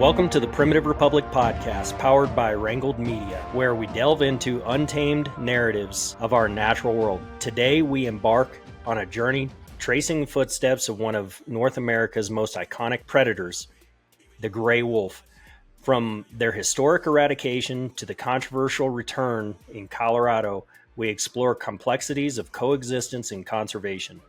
Welcome to the Primitive Republic podcast, powered by Wrangled Media, where we delve into untamed narratives of our natural world. Today, we embark on a journey tracing the footsteps of one of North America's most iconic predators, the gray wolf. From their historic eradication to the controversial return in Colorado, we explore complexities of coexistence and conservation.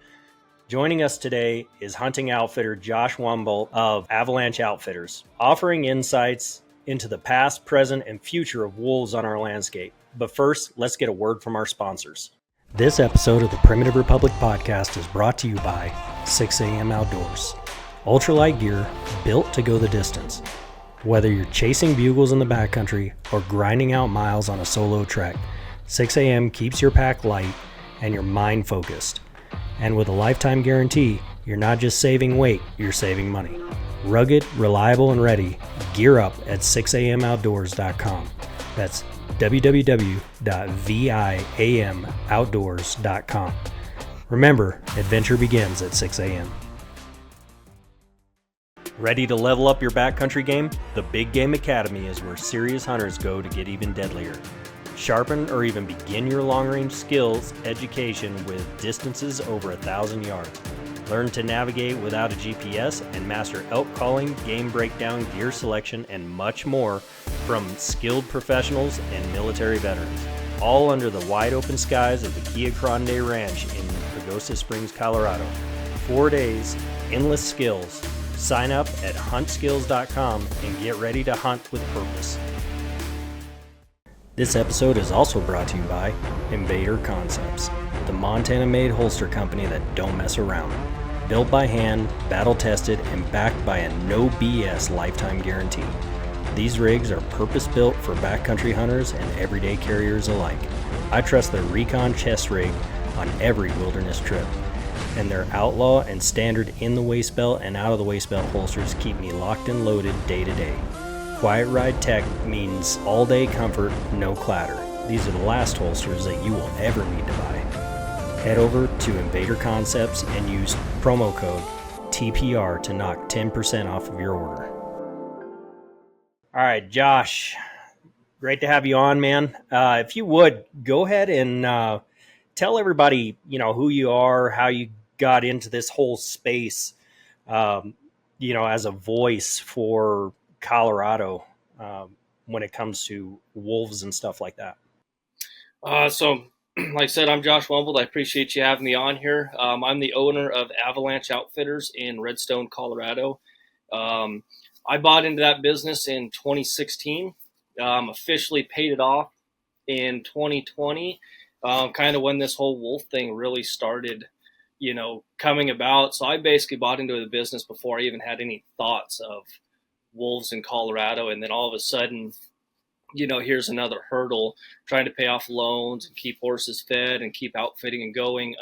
Joining us today is hunting outfitter Josh Wamboldt of Avalanche Outfitters, offering insights into the past, present, and future of wolves on our landscape. But first, let's get a word from our sponsors. This episode of the Primitive Republic podcast is brought to you by 6am Outdoors. Ultralight gear built to go the distance. Whether you're chasing bugles in the backcountry or grinding out miles on a solo trek, 6am keeps your pack light and your mind focused. And with a lifetime guarantee, you're not just saving weight, you're saving money. Rugged, reliable, and ready, gear up at 6amoutdoors.com. That's www.viamoutdoors.com. Remember, adventure begins at 6am. Ready to level up your backcountry game? The Big Game Academy is where serious hunters go to get even deadlier. Sharpen or even begin your long-range skills education with distances over 1,000 yards. Learn to navigate without a GPS and master elk calling, game breakdown, gear selection, and much more from skilled professionals and military veterans. All under the wide-open skies of the Kia Grande Ranch in Pagosa Springs, Colorado. 4 days, endless skills. Sign up at huntskills.com and get ready to hunt with purpose. This episode is also brought to you by Invader Concepts, the Montana-made holster company that don't mess around. Built by hand, battle-tested, and backed by a no BS lifetime guarantee. These rigs are purpose-built for backcountry hunters and everyday carriers alike. I trust their Recon chest rig on every wilderness trip, and their Outlaw and Standard in the waist belt and out of the waist belt holsters keep me locked and loaded day to day. Quiet Ride Tech means all-day comfort, no clatter. These are the last holsters that you will ever need to buy. Head over to Invader Concepts and use promo code TPR to knock 10% off of your order. All right, Josh, great to have you on, man. If you would, go ahead and tell everybody, who you are, how you got into this whole space, as a voice for Colorado when it comes to wolves and stuff like that. So like I said, I'm Josh Wamboldt. I appreciate you having me on here. I'm the owner of Avalanche Outfitters in Redstone, Colorado. I bought into that business in 2016, officially paid it off in 2020, kind of when this whole wolf thing really started, coming about. So I basically bought into the business before I even had any thoughts of wolves in Colorado, and then all of a sudden, here's another hurdle, trying to pay off loans and keep horses fed and keep outfitting and going.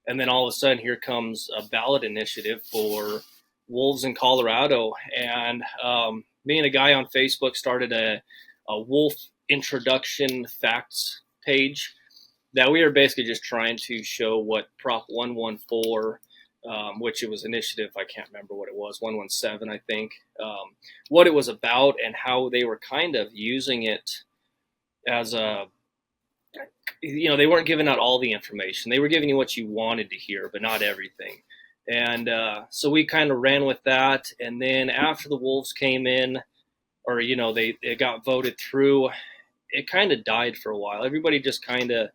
And then all of a sudden, here comes a ballot initiative for wolves in Colorado. And me and a guy on Facebook started a wolf introduction facts page that we are basically just trying to show what Prop 114, which it was initiative, I can't remember what it was, 117, I think, what it was about and how they were kind of using it as they weren't giving out all the information. They were giving you what you wanted to hear, but not everything. And so we kind of ran with that. And then after the wolves came in, or, they got voted through, it kind of died for a while. Everybody just kind of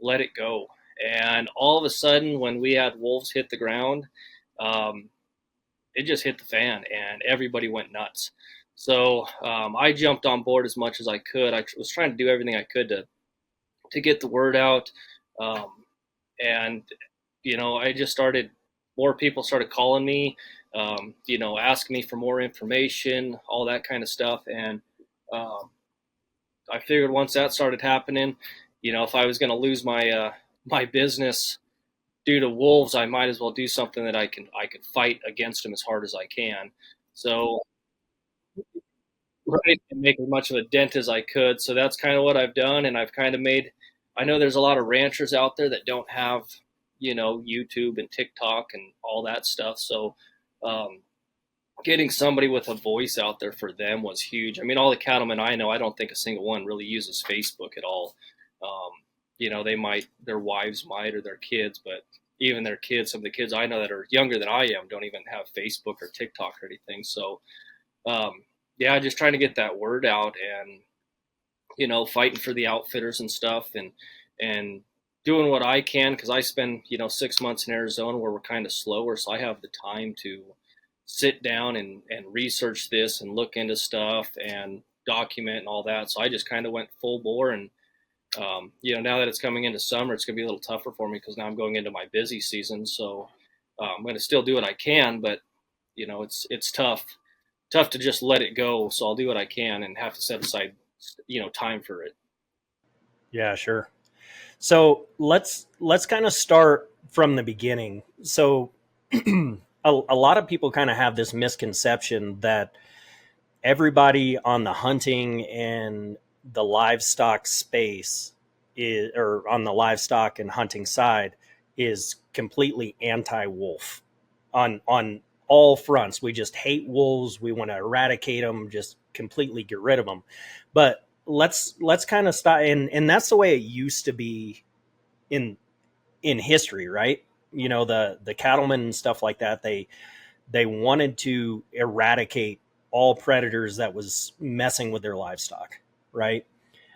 let it go. And all of a sudden, when we had wolves hit the ground, it just hit the fan and everybody went nuts. So I jumped on board as much as I could. I was trying to do everything I could to get the word out. And I just more people started calling me, asking me for more information, all that kind of stuff. And I figured once that started happening, if I was going to lose my business due to wolves, I might as well do something that I could fight against them as hard as I can. So, right, and make as much of a dent as I could. So that's kind of what I've done, and I've kind of I know there's a lot of ranchers out there that don't have, YouTube and TikTok and all that stuff. So getting somebody with a voice out there for them was huge. I mean, all the cattlemen I know, I don't think a single one really uses Facebook at all. Um, they might, their wives might, or their kids, but even their kids, some of the kids I know that are younger than I am, don't even have Facebook or TikTok or anything. So, um, yeah, just trying to get that word out, and fighting for the outfitters and stuff, and doing what I can, because I spend 6 months in Arizona where we're kind of slower, so I have the time to sit down and research this and look into stuff and document and all that. So I just kind of went full bore, and now that it's coming into summer, it's going to be a little tougher for me because now I'm going into my busy season. So I'm going to still do what I can, but it's tough to just let it go. So I'll do what I can and have to set aside time for it. Yeah, sure. So let's kind of start from the beginning. So a lot of people kind of have this misconception that everybody on the hunting and the livestock space is, or on the livestock and hunting side, is completely anti-wolf on all fronts. We just hate wolves. We want to eradicate them, just completely get rid of them. But let's kind of stop, and that's the way it used to be in history, right? The cattlemen and stuff like that, they wanted to eradicate all predators that was messing with their livestock, right?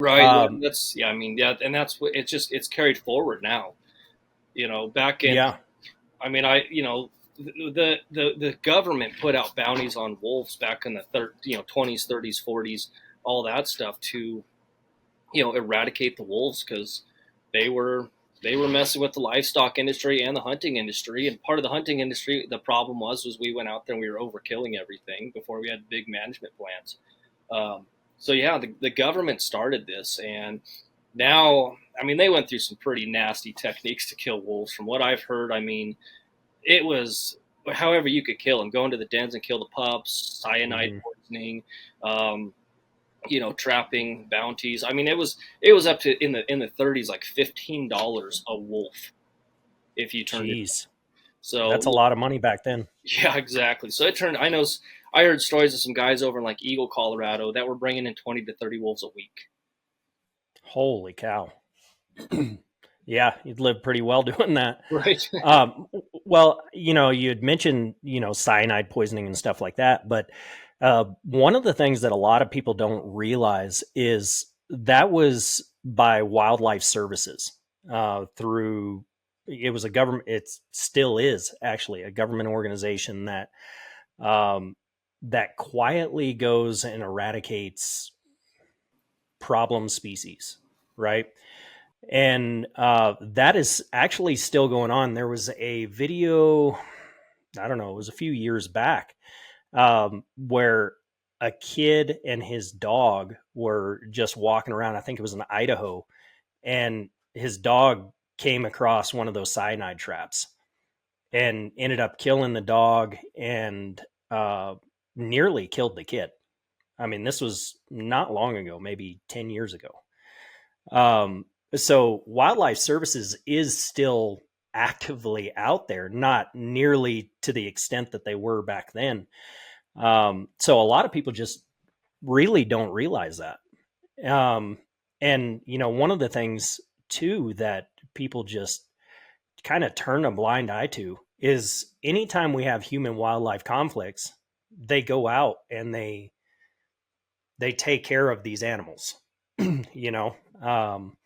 Right. Yeah, um, that's yeah. I mean, yeah, and that's what it's carried forward now. Back in, yeah. I mean, the government put out bounties on wolves back in the 20s, 30s, 40s, all that stuff to eradicate the wolves because they were they were messing with the livestock industry and the hunting industry. And part of the hunting industry, the problem was we went out there and we were overkilling everything before we had big management plans. So yeah, the government started this, and now, I mean, they went through some pretty nasty techniques to kill wolves. From what I've heard, I mean, it was however you could kill them, go into the dens and kill the pups, cyanide Hmm. poisoning, um, trapping bounties. I mean, it was up to in the 30s, like $15 a wolf if you turned it. Jeez, So that's a lot of money back then. yeah, exactly. So it turned. I heard stories of some guys over in like Eagle, Colorado, that were bringing in 20 to 30 wolves a week. Holy cow. Yeah, you'd live pretty well doing that. Right. um, well, you had mentioned cyanide poisoning and stuff like that, but one of the things that a lot of people don't realize is that was by wildlife services, through, it was a government, it still is actually a government organization that um, that quietly goes and eradicates problem species, right? And that is actually still going on. There was a video, I don't know, it was a few years back, where a kid and his dog were just walking around. I think it was in Idaho, and his dog came across one of those cyanide traps and ended up killing the dog, and uh, nearly killed the kid. I mean, this was not long ago, maybe 10 years ago. So wildlife services is still actively out there, not nearly to the extent that they were back then. So a lot of people just really don't realize that. Um, and one of the things too that people just kind of turn a blind eye to is anytime we have human wildlife conflicts, they go out and they take care of these animals. you know, um,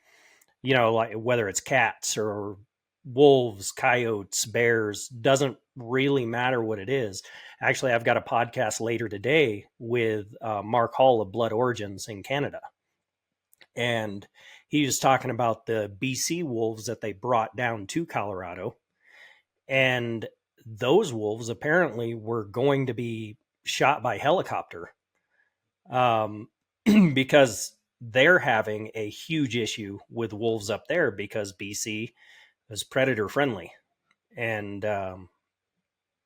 like whether it's cats or wolves, coyotes, bears, doesn't really matter what it is. Actually, I've got a podcast later today with Mark Hall of Blood Origins in Canada. And he was talking about the BC wolves that they brought down to Colorado. And those wolves apparently were going to be shot by helicopter, um, because they're having a huge issue with wolves up there because BC is predator friendly. And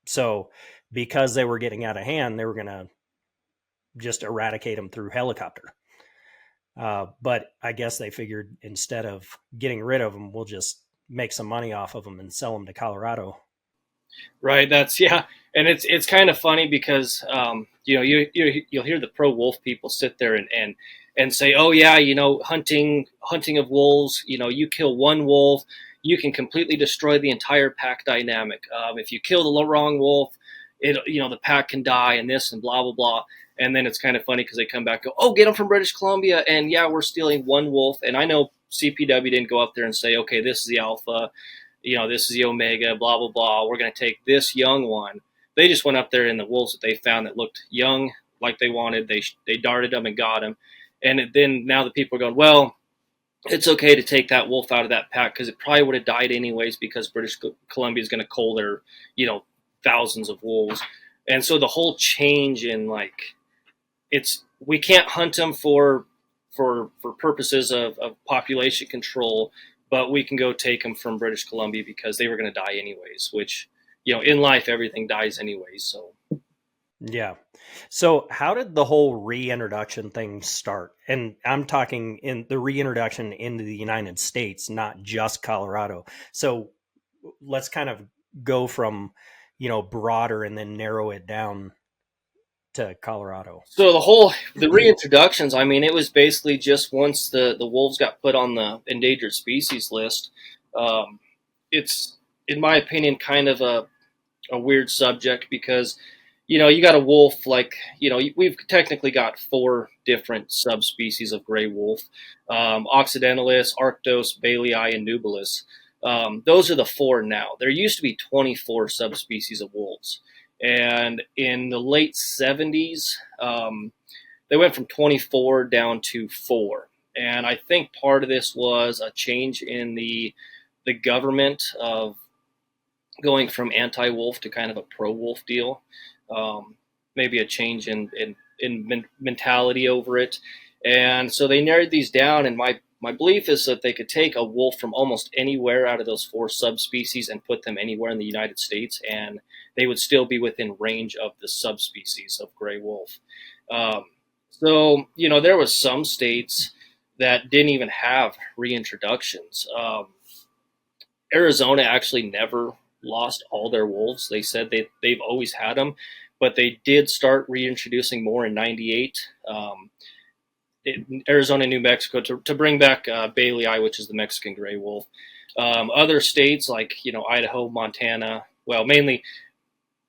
so, because they were getting out of hand, they were going to just eradicate them through helicopter. But I guess they figured instead of getting rid of them, we'll just make some money off of them and sell them to Colorado. Right. That's yeah, and it's kind of funny because you'll hear the pro wolf people sit there and say, oh yeah, hunting of wolves, you kill one wolf, you can completely destroy the entire pack dynamic. If you kill the wrong wolf, the pack can die and this and blah blah blah. And then it's kind of funny because they come back and go, oh, get them from British Columbia, and yeah, we're stealing one wolf. And I know CPW didn't go up there and say, okay, this is the alpha, this is the omega, blah, blah, blah. We're going to take this young one. They just went up there and the wolves that they found that looked young, like they wanted, they darted them and got them. And then now the people are going, well, it's okay to take that wolf out of that pack because it probably would have died anyways because British Columbia is going to cull their, thousands of wolves. And so the whole change in we can't hunt them for purposes of population control, but we can go take them from British Columbia because they were going to die anyways, which, in life, everything dies anyways. So, Yeah. So how did the whole reintroduction thing start? And I'm talking in the reintroduction into the United States, not just Colorado. So let's kind of go from, broader and then narrow it down to Colorado. so the reintroductions, I mean, it was basically just once the wolves got put on the endangered species list. Um, it's, in my opinion, kind of a weird subject because you got a wolf we've technically got four different subspecies of gray wolf: Occidentalis, Arctos, Bailey, and Nubilis. Those are the four now. There used to be 24 subspecies of wolves, and in the late 70s, they went from 24 down to four. And I think part of this was a change in the government of going from anti-wolf to kind of a pro-wolf deal. Um, Maybe a change in mentality over it, and so they narrowed these down. And my belief is that they could take a wolf from almost anywhere out of those four subspecies and put them anywhere in the United States, and they would still be within range of the subspecies of gray wolf. So there was some states that didn't even have reintroductions. Arizona actually never lost all their wolves. They said they've always had them, but they did start reintroducing more in '98. Arizona, New Mexico to bring back Bailey, which is the Mexican gray wolf. Other states like Idaho, Montana, well, mainly,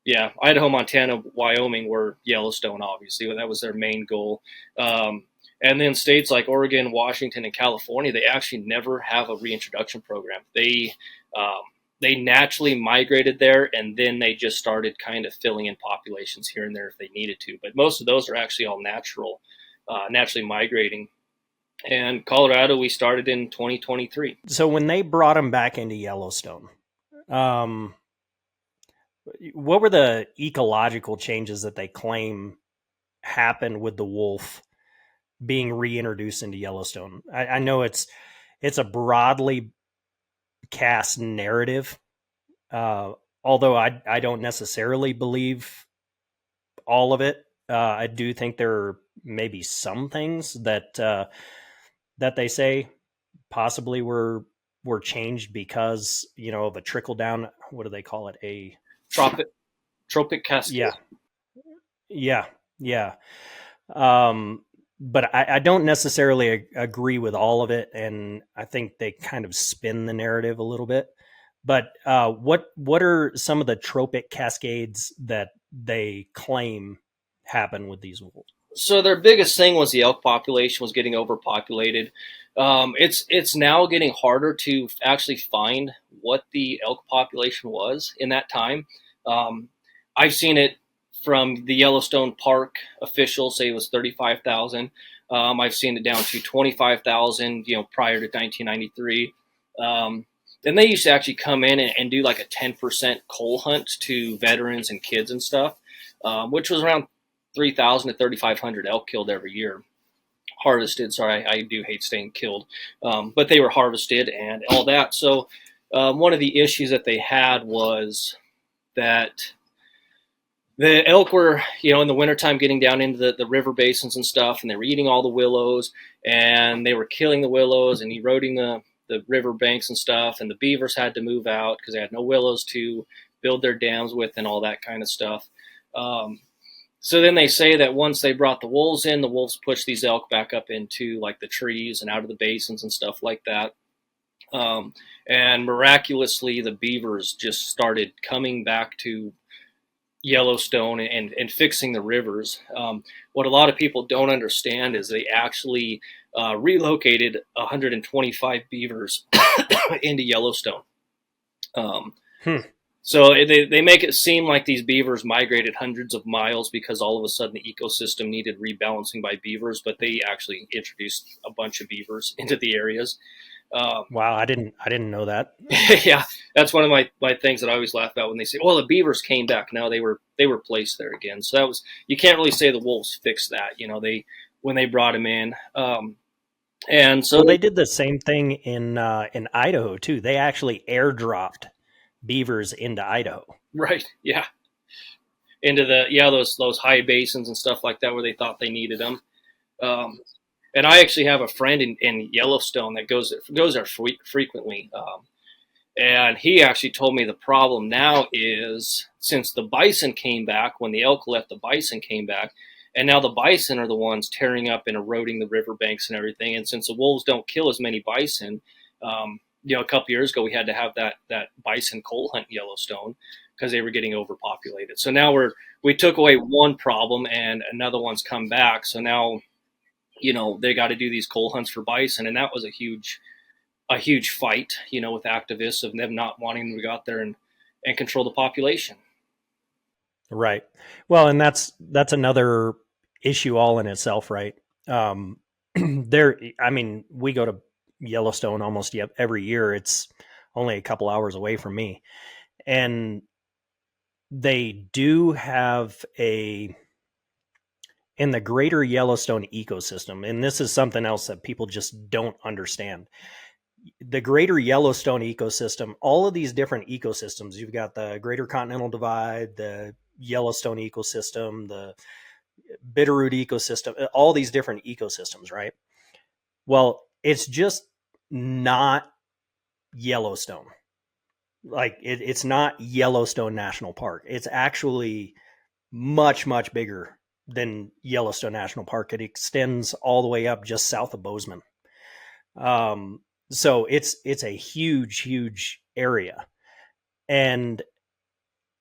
yeah, Idaho, Montana, Wyoming were Yellowstone, obviously. That was their main goal. And then states like Oregon, Washington, and California, they actually never have a reintroduction program. They naturally migrated there, and then they just started kind of filling in populations here and there if they needed to. But most of those are actually all naturally migrating. And Colorado, we started in 2023. So when they brought them back into Yellowstone, what were the ecological changes that they claim happened with the wolf being reintroduced into Yellowstone? I know it's a broadly cast narrative, although I don't necessarily believe all of it. I do think there are maybe some things that they say possibly were changed because of a trickle down. What do they call it? A Tropic cascade. Yeah. But I don't necessarily agree with all of it, and I think they kind of spin the narrative a little bit. But what are some of the tropic cascades that they claim happen with these wolves? So their biggest thing was the elk population was getting overpopulated. It's now getting harder to actually find what the elk population was in that time. I've seen it from the Yellowstone Park officials say it was 35,000. I've seen it down to 25,000, prior to 1993. And they used to actually come in and do like a 10% coal hunt to veterans and kids and stuff, which was around 3,000 to 3,500 elk killed every year. Harvested. Sorry, I do hate saying killed, but they were harvested and all that. So one of the issues that they had was that the elk were, in the wintertime getting down into the river basins and stuff, and they were eating all the willows, and they were killing the willows and eroding the river banks and stuff, and the beavers had to move out because they had no willows to build their dams with and all that kind of stuff. So then they say that once they brought the wolves in, the wolves pushed these elk back up into like the trees and out of the basins and stuff like that. And miraculously, the beavers just started coming back to Yellowstone and fixing the rivers. What a lot of people don't understand is they actually relocated 125 beavers into Yellowstone. Um, Hmm. so they make it seem like these beavers migrated hundreds of miles because all of a sudden the ecosystem needed rebalancing by beavers, but they actually introduced a bunch of beavers into the areas. Um, Wow, I didn't know that. yeah, that's one of my things that I always laugh about when they say, "Well, the beavers came back." No, they were placed there again. So that was, you can't really say the wolves fixed that. They when they brought them in, and so Well, they did the same thing in Idaho too. They actually airdropped beavers into Idaho. right, yeah, into those high basins and stuff like that where they thought they needed them. Um, and I actually have a friend in Yellowstone that goes there frequently. And he actually told me the problem now is since the bison came back, when the elk left, the bison came back, and now the bison are the ones tearing up and eroding the riverbanks and everything. And since the wolves don't kill as many bison, a couple years ago we had to have that bison coal hunt in Yellowstone because they were getting overpopulated. So now we took away one problem and another one's come back. So now they got to do these coal hunts for bison, and that was a huge fight, with activists of them not wanting them to go out there and control the population. Right. Well, and that's another issue all in itself, right? I mean, we go to Yellowstone almost every year. It's only a couple hours away from me. And they do have in the greater Yellowstone ecosystem, and this is something else that people just don't understand. The greater Yellowstone ecosystem, all of these different ecosystems, you've got the Greater Continental Divide, the Yellowstone ecosystem, the Bitterroot ecosystem, all these different ecosystems, right? Well, it's just not Yellowstone. Like it's not Yellowstone National Park. It's actually much, much bigger than Yellowstone National Park. It extends all the way up just south of Bozeman. So it's a huge, huge area. And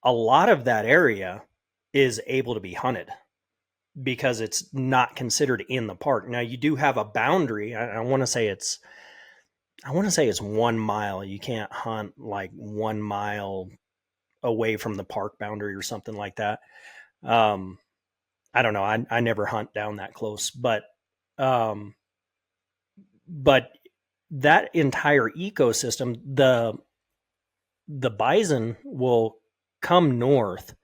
a lot of that area is able to be hunted because it's not considered in the park. Now you do have a boundary. I want to say it's 1 mile. You can't hunt like 1 mile away from the park boundary or something like that. I don't know. I never hunt down that close, um, but that entire ecosystem, the bison will come north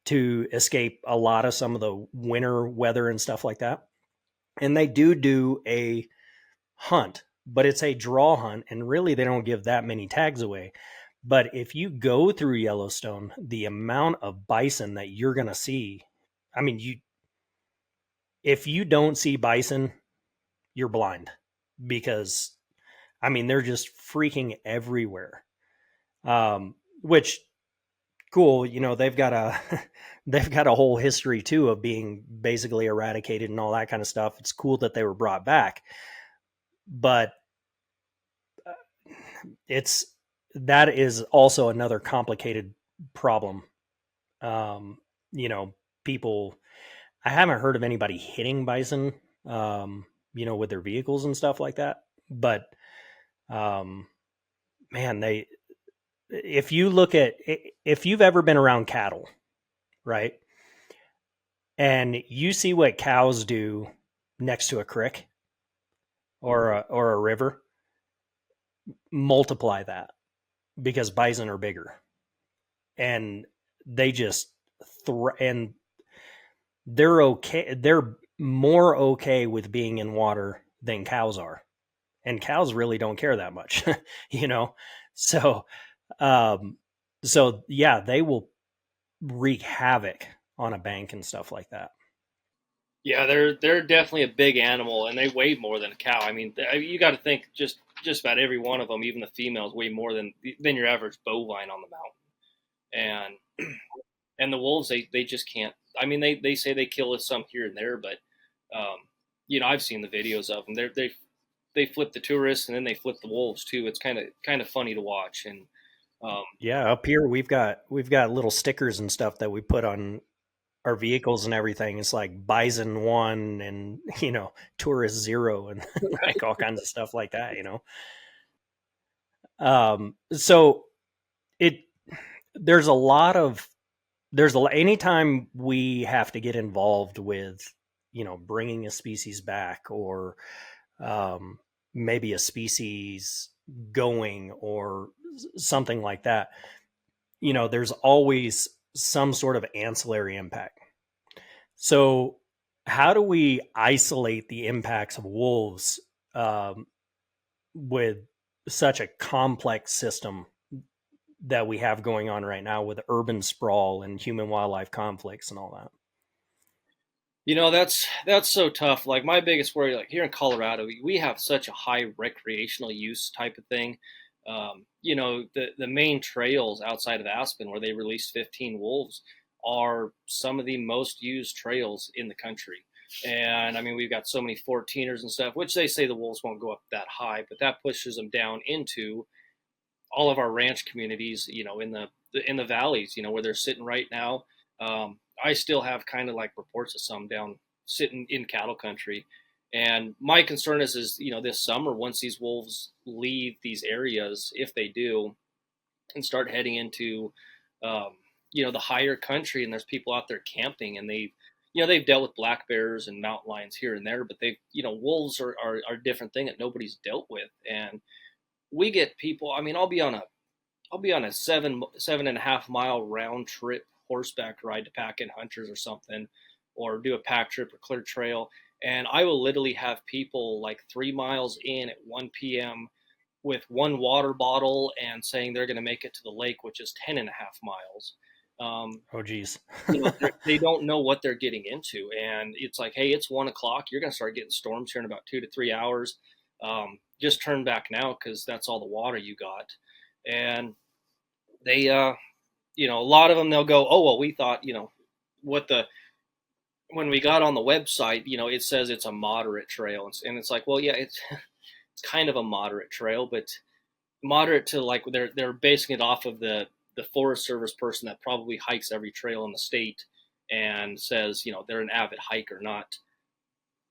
to escape a lot of some of the winter weather and stuff like that. And they do a hunt, but it's a draw hunt. And really, they don't give that many tags away. But if you go through Yellowstone, the amount of bison that you're going to see, I mean, if you don't see bison, you're blind because, I mean, they're just freaking everywhere. Which cool, they've got a they've got a whole history too of being basically eradicated and all that kind of stuff. It's cool that they were brought back, but it's that is also another complicated problem. Um, People, I haven't heard of anybody hitting bison, with their vehicles and stuff like that. But um, man, if you've ever been around cattle, right? And you see what cows do next to a creek or a river, multiply that because bison are bigger and they just and they're okay. They're more okay with being in water than cows are, and cows really don't care that much, you know. So, um, so yeah, they will wreak havoc on a bank and stuff like that. Yeah, they're definitely a big animal, and they weigh more than a cow. I mean, you got to think just about every one of them, even the females, weigh more than your average bovine on the mountain. and and the wolves, they just can't. I mean, they say they kill some here and there, but I've seen the videos of them. They flip the tourists and then they flip the wolves too. It's kind of funny to watch. And um, Yeah, up here we've got little stickers and stuff that we put on our vehicles and everything. It's like bison 1 and tourist 0 and like all kinds of stuff like that. So it there's a lot of anytime we have to get involved with bringing a species back, or um, maybe a species going, or something like that, there's always some sort of ancillary impact. So how do we isolate the impacts of wolves, um, with such a complex system that we have going on right now with urban sprawl and human wildlife conflicts and all that? that's so tough. Like my biggest worry, like here in Colorado, we have such a high recreational use type of thing. The main trails outside of Aspen, where they released 15 wolves, are some of the most used trails in the country. And I mean, we've got so many 14ers and stuff, which they say the wolves won't go up that high, but that pushes them down into all of our ranch communities, in the valleys, where they're sitting right now. I still have kind of like reports of some down sitting in cattle country. And my concern is this summer, once these wolves leave these areas, if they do, and start heading into, the higher country, and there's people out there camping, and they've dealt with black bears and mountain lions here and there, but wolves are a different thing that nobody's dealt with. And we get people. I mean, I'll be on a 7.5 mile round trip horseback ride to pack in hunters or something, or do a pack trip or clear trail, and I will literally have people like 3 miles in at 1 p.m. with one water bottle and saying they're going to make it to the lake, which is 10.5 miles. Um, Oh, geez. they don't know what they're getting into, and it's like, hey, it's 1 o'clock. You're going to start getting storms here in about 2 to 3 hours. Just turn back now because that's all the water you got. And they, a lot of them, they'll go, oh well, we thought, what the when we got on the website, it says it's a moderate trail, and it's like, well, yeah, it's kind of a moderate trail, but moderate to like they're basing it off of the Forest Service person that probably hikes every trail in the state, and says, they're an avid hiker, not,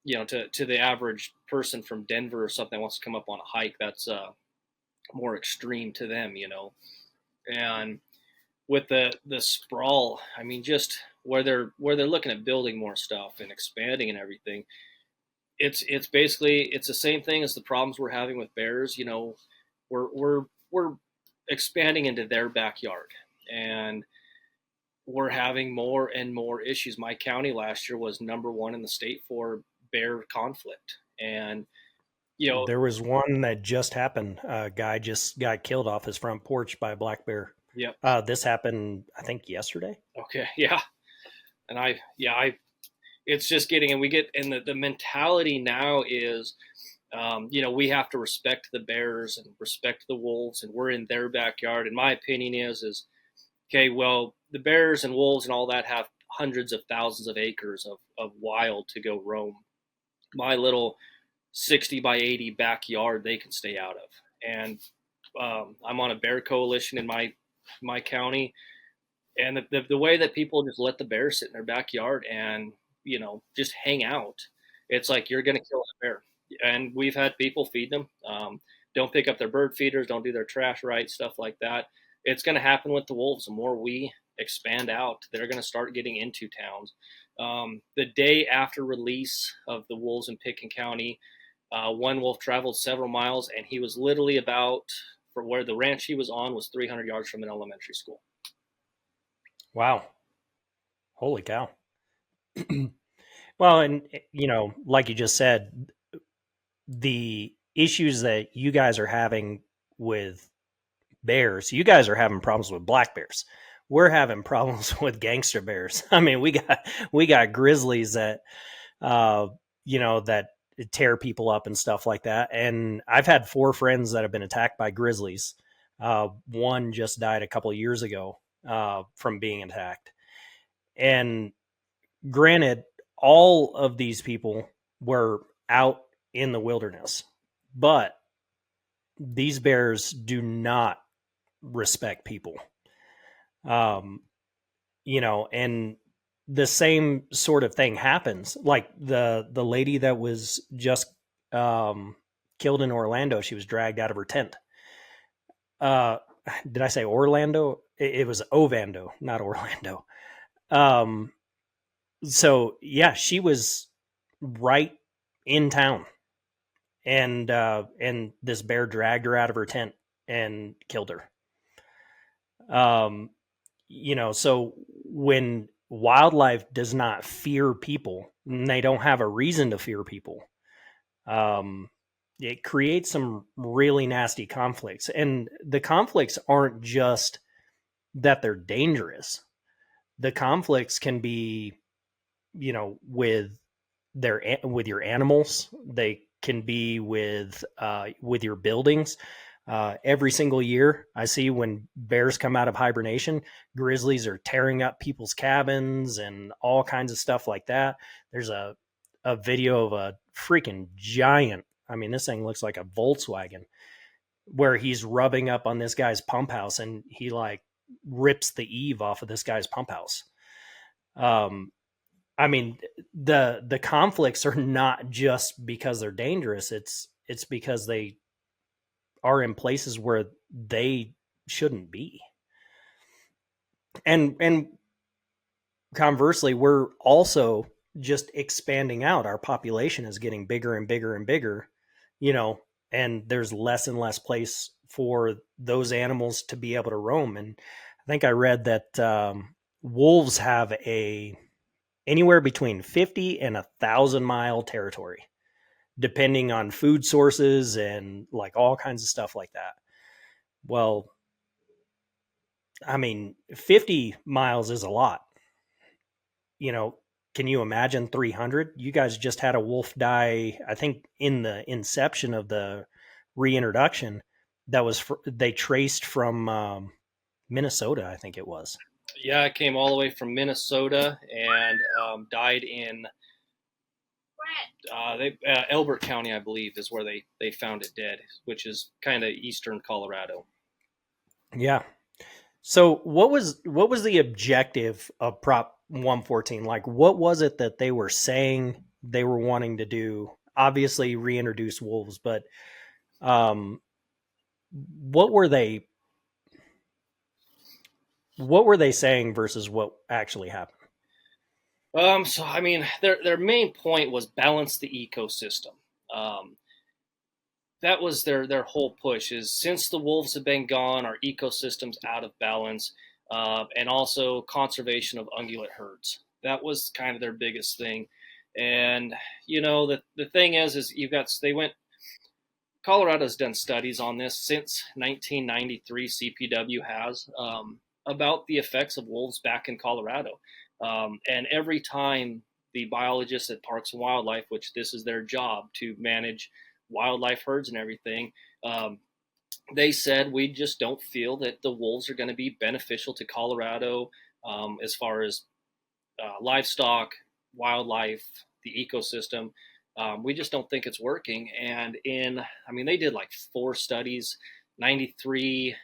to the average person from Denver or something that wants to come up on a hike, that's more extreme to them, and with the sprawl, I mean, just where they're looking at building more stuff and expanding and everything, it's basically it's the same thing as the problems we're having with bears. We're expanding into their backyard, and we're having more and more issues. My county last year was number one in the state for bear conflict, and There was one that just happened. A guy just got killed off his front porch by a black bear. yep, This happened, I think, yesterday. okay, yeah, and I it's just getting, and we get, and the mentality now is, we have to respect the bears and respect the wolves, and we're in their backyard. And my opinion is okay, well, the bears and wolves and all that have hundreds of thousands of acres of wild to go roam. My little 60 by 80 backyard, they can stay out of. And I'm on a bear coalition in my county, and the way that people just let the bear sit in their backyard and just hang out, it's like you're going to kill a bear. And we've had people feed them, don't pick up their bird feeders, don't do their trash right, stuff like that. It's going to happen with the wolves. The more we expand out, they're going to start getting into towns. The day after release of the wolves in Pitkin County, one wolf traveled several miles, and he was literally about, for where the ranch he was on was 300 yards from an elementary school. Wow. Holy cow. Well, and like you just said, the issues that you guys are having with bears, you guys are having problems with black bears. We're having problems with gangster bears. I mean, we got grizzlies that that tear people up and stuff like that. And I've had 4 friends that have been attacked by grizzlies. One just died a couple of years ago. from being attacked. And granted, all of these people were out in the wilderness, but these bears do not respect people. Um, and the same sort of thing happens. Like the lady that was just um, killed in Orlando, she was dragged out of her tent. Uh, did I say Orlando? It was Ovando, not Orlando. Um, so yeah, she was right in town, and this bear dragged her out of her tent and killed her. Um, so when wildlife does not fear people, and they don't have a reason to fear people, um, it creates some really nasty conflicts. And the conflicts aren't just that they're dangerous. The conflicts can be, with with your animals. They can be with your buildings. Every single year, I see when bears come out of hibernation, grizzlies are tearing up people's cabins and all kinds of stuff like that. There's a video of a freaking giant. I mean, this thing looks like a Volkswagen, where he's rubbing up on this guy's pump house, and he like rips the eave off of this guy's pump house. Um, I mean, the conflicts are not just because they're dangerous. It's because they are in places where they shouldn't be. And conversely, we're also just expanding out. Our population is getting bigger and bigger and bigger, you know, and there's less and less place for those animals to be able to roam. And I think I read that wolves have a anywhere between 50 and 1,000 mile territory, depending on food sources and like all kinds of stuff like that. Well, I mean, 50 miles is a lot. You know, can you imagine 300? You guys just had a wolf die, I think, in the inception of the reintroduction. That was they traced from Minnesota, I think it was. Yeah, I came all the way from Minnesota and died in Elbert County, I believe, is where they found it dead, which is kind of eastern Colorado. Yeah. So what was the objective of Prop 114? Like, what was it that they were saying they were wanting to do? Obviously, reintroduce wolves, but um, what were they what were they saying versus what actually happened? So I mean, their main point was balance the ecosystem. Um, that was their whole push. Is since the wolves have been gone, our ecosystem's out of balance, and also conservation of ungulate herds. That was kind of their biggest thing. And the thing is you've got they went. Colorado's done studies on this since 1993. CPW has about the effects of wolves back in Colorado, and every time the biologists at Parks and Wildlife, which this is their job to manage wildlife herds and everything, they said we just don't feel that the wolves are going to be beneficial to Colorado as far as livestock, wildlife, the ecosystem. We just don't think it's working. And they did like 4 studies, 93,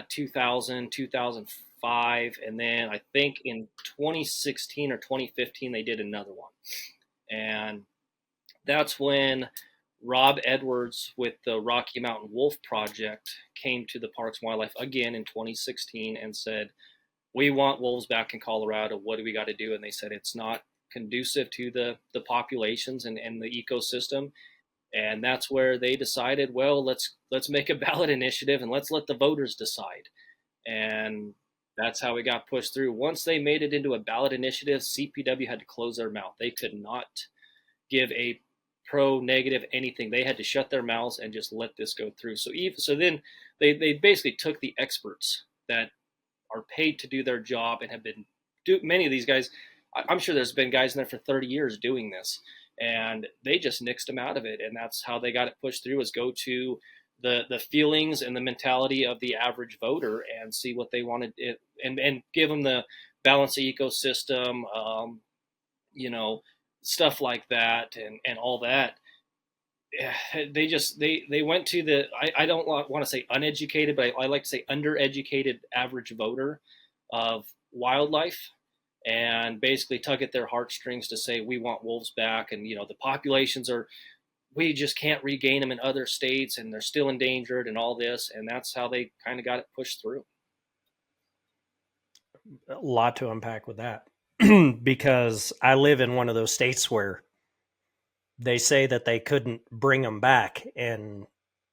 2000, 2005. And then I think in 2016 or 2015, they did another one. And that's when Rob Edwards with the Rocky Mountain Wolf Project came to the Parks and Wildlife again in 2016 and said, we want wolves back in Colorado. What do we got to do? And they said it's not conducive to the populations and the ecosystem. And that's where they decided, well, let's make a ballot initiative and let's let the voters decide. And that's how it got pushed through. Once they made it into a ballot initiative, CPW had to close their mouth. They could not give a pro, negative, anything. They had to shut their mouths and just let this go through. So then they basically took the experts that are paid to do their job and have been many of these guys. I'm sure there's been guys in there for 30 years doing this, and they just nixed them out of it. And that's how they got it pushed through, is go to the feelings and the mentality of the average voter and see what they wanted and give them the balance of ecosystem, stuff like that and all that. They went to I don't want to say uneducated, but I like to say undereducated average voter of wildlife, and basically tug at their heartstrings to say we want wolves back, and the populations are, we just can't regain them in other states and they're still endangered and all this, and that's how they kind of got it pushed through. A lot to unpack with that because I live in one of those states where they say that they couldn't bring them back, and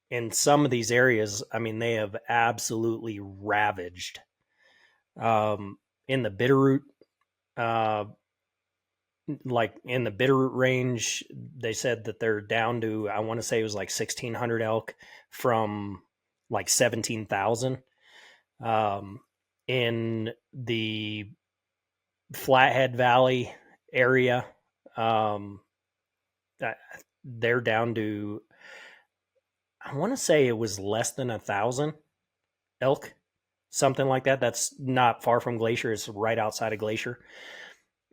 in some of these areas, I mean, they have absolutely ravaged. In the Bitterroot, like in the Bitterroot range, they said that they're down to, I want to say it was like 1,600 elk from like 17,000. In the Flathead Valley area, they're down to, I want to say it was less than 1,000 elk, something like that. That's not far from Glacier. It's right outside of Glacier.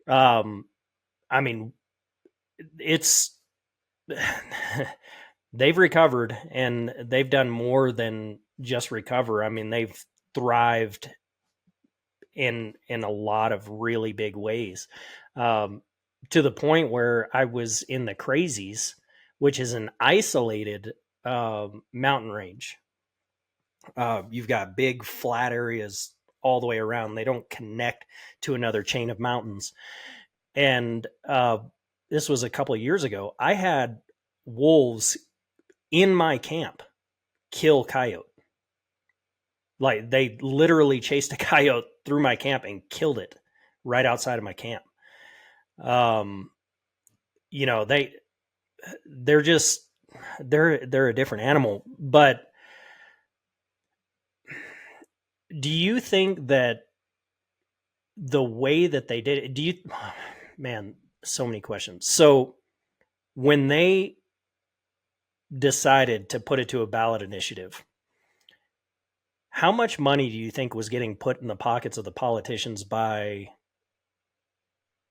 I mean, it's they've recovered, and they've done more than just recover. I mean, they've thrived in a lot of really big ways, to the point where I was in the Crazies, which is an isolated mountain range. You've got big flat areas all the way around. They don't connect to another chain of mountains. And this was a couple of years ago. I had wolves in my camp kill coyote. Like, they literally chased a coyote through my camp and killed it right outside of my camp. They're just, they're a different animal. But do you think that the way that they did it, man, so many questions. So when they decided to put it to a ballot initiative, how much money do you think was getting put in the pockets of the politicians by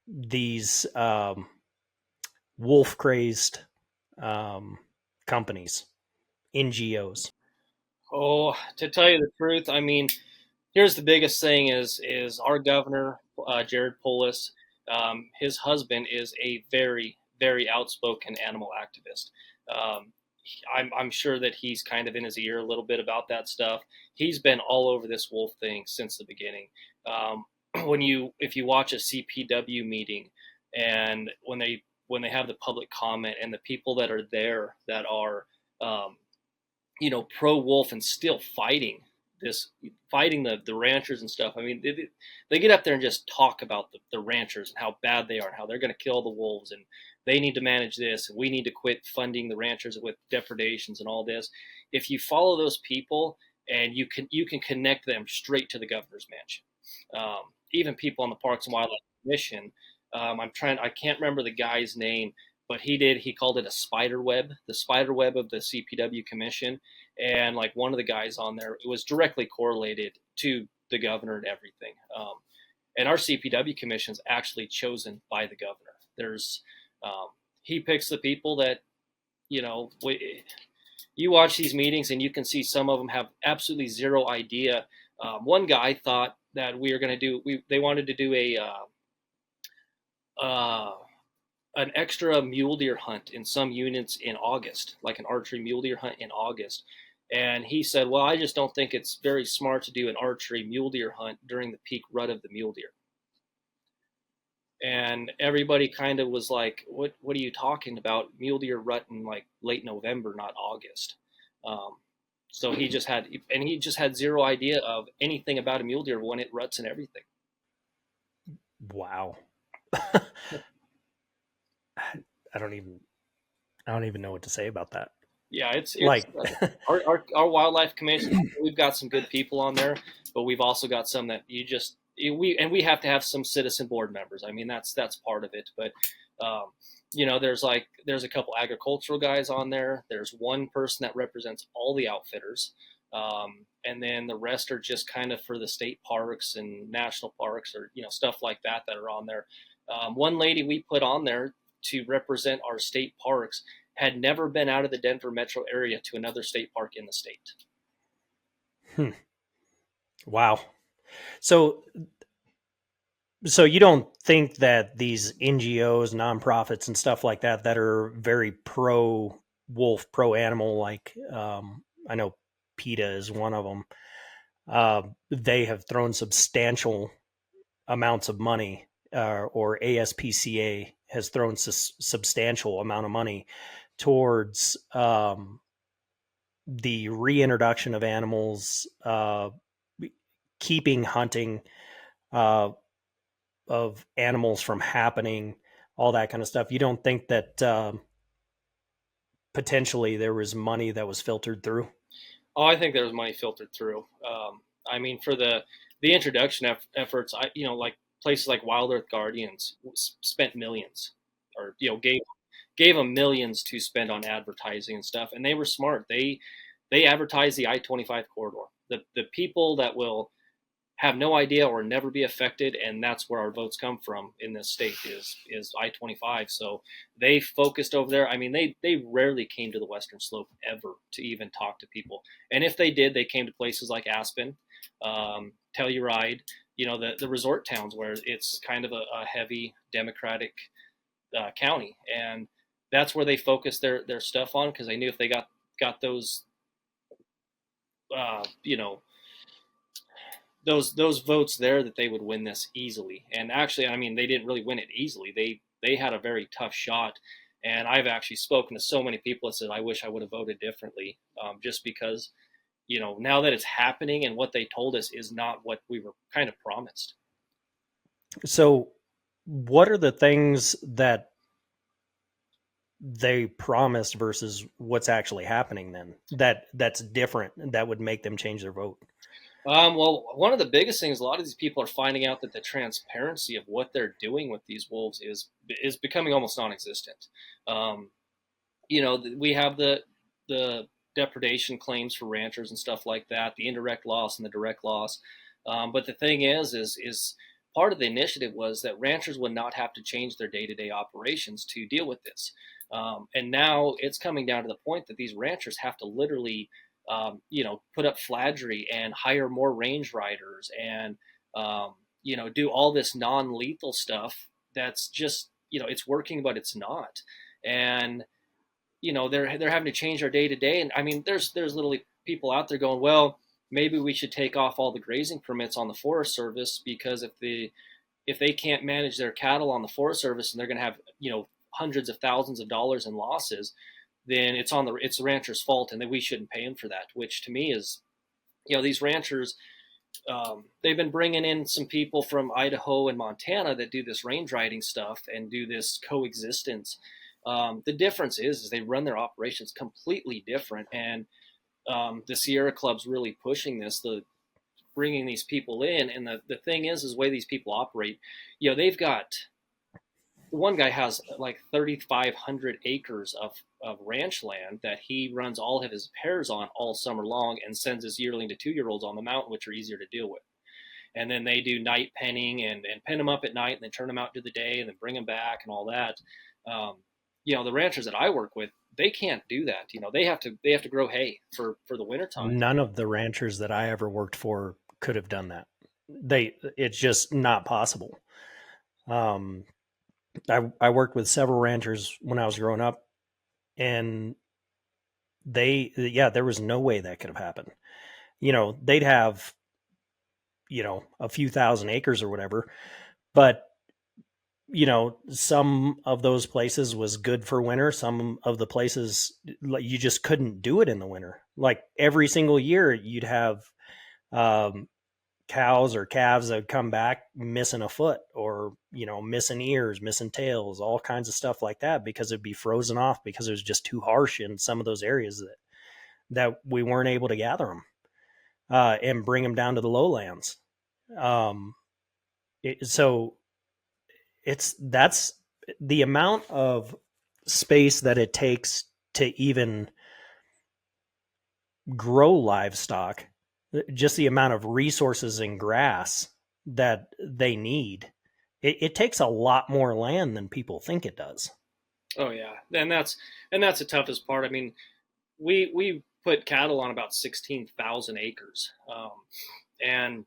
these wolf crazed companies, NGOs? Oh, to tell you the truth, I mean, here's the biggest thing is our governor, Jared Polis. His husband is a very, very outspoken animal activist. I'm sure that he's kind of in his ear a little bit about that stuff. He's been all over this wolf thing since the beginning. If you watch a CPW meeting, and when they have the public comment, and the people that are there that are pro wolf and still fighting the ranchers and stuff. I mean, they get up there and just talk about the ranchers and how bad they are and how they're going to kill the wolves, and they need to manage this, and we need to quit funding the ranchers with depredations and all this. If you follow those people, and you can connect them straight to the governor's mansion. Even people on the Parks and Wildlife Commission. I can't remember the guy's name, but he called it a spider web, the spider web of the CPW commission. And like one of the guys on there, it was directly correlated to the governor and everything. And our CPW commission is actually chosen by the governor. He picks the people that, you watch these meetings and you can see some of them have absolutely zero idea. One guy thought that they wanted to do an extra mule deer hunt in some units in August, like an archery mule deer hunt in August. And he said, well, I just don't think it's very smart to do an archery mule deer hunt during the peak rut of the mule deer. And everybody kind of was like, what are you talking about? Mule deer rut in like late November, not August. So he just had zero idea of anything about a mule deer when it ruts and everything. Wow. I don't even know what to say about that. Yeah, it's like our wildlife commission. We've got some good people on there, but we've also got some that we have to have some citizen board members. I mean, that's part of it. But Um, there's a couple agricultural guys on there. There's one person that represents all the outfitters. And then the rest are just kind of for the state parks and national parks, or stuff like that are on there. One lady we put on there to represent our state parks had never been out of the Denver metro area to another state park in the state. Wow. So you don't think that these NGOs, nonprofits, and stuff like that that are very pro wolf, pro animal, like I know PETA is one of them. They have thrown substantial amounts of money, or ASPCA has thrown substantial amount of money towards the reintroduction of animals, keeping hunting of animals from happening, all that kind of stuff. You don't think that potentially there was money that was filtered through? Oh, I think there was money filtered through. For the introduction efforts, like places like Wild Earth Guardians spent millions, or gave them millions to spend on advertising and stuff, and they were smart. They advertised the I-25 corridor. The people that will have no idea or never be affected, and that's where our votes come from in this state is I-25. So they focused over there. I mean, they rarely came to the Western Slope ever to even talk to people, and if they did, they came to places like Aspen, Telluride, the resort towns where it's kind of a heavy Democratic county, and that's where they focused their stuff on, because they knew if they got those uh, you know those votes there, that they would win this easily. And actually, I mean, they didn't really win it easily. They had a very tough shot, and I've actually spoken to so many people that said, I wish I would have voted differently, just because now that it's happening, and what they told us is not what we were kind of promised. So what are the things that they promised versus what's actually happening then that's different, that would make them change their vote? Well, one of the biggest things, a lot of these people are finding out that the transparency of what they're doing with these wolves is becoming almost non-existent. Um, we have the depredation claims for ranchers and stuff like that, the indirect loss and the direct loss. But the thing is part of the initiative was that ranchers would not have to change their day-to-day operations to deal with this. And now it's coming down to the point that these ranchers have to literally, put up flagery and hire more range riders, and do all this non-lethal stuff. That's just, it's working, but it's not. And they're having to change our day to day. And I mean, there's literally people out there going, well, maybe we should take off all the grazing permits on the Forest Service, because if they can't manage their cattle on the Forest Service, and they're going to have hundreds of thousands of dollars in losses, then it's the rancher's fault, and that we shouldn't pay them for that. Which to me is, these ranchers, they've been bringing in some people from Idaho and Montana that do this range riding stuff and do this coexistence. The difference is they run their operations completely different, and the Sierra Club's really pushing this, bringing these people in. And the thing is the way these people operate, they've got, one guy has like 3,500 acres of ranch land that he runs all of his pairs on all summer long, and sends his yearling to 2-year-olds on the mountain, which are easier to deal with. And then they do night penning, and pen them up at night, and then turn them out to the day, and then bring them back and all that. The ranchers that I work with, they can't do that. They have to grow hay for the wintertime. None of the ranchers that I ever worked for could have done that. It's just not possible. I worked with several ranchers when I was growing up, and there was no way that could have happened. They'd have, a few thousand acres or whatever, but some of those places was good for winter. Some of the places, like, you just couldn't do it in the winter. Like every single year you'd have cows or calves that would come back missing a foot, or missing ears, missing tails, all kinds of stuff like that, because it'd be frozen off, because it was just too harsh in some of those areas that we weren't able to gather them and bring them down to the lowlands. So that's the amount of space that it takes to even grow livestock, just the amount of resources and grass that they need, it takes a lot more land than people think it does. Oh yeah, and that's the toughest part. I mean, we put cattle on about 16,000 acres, and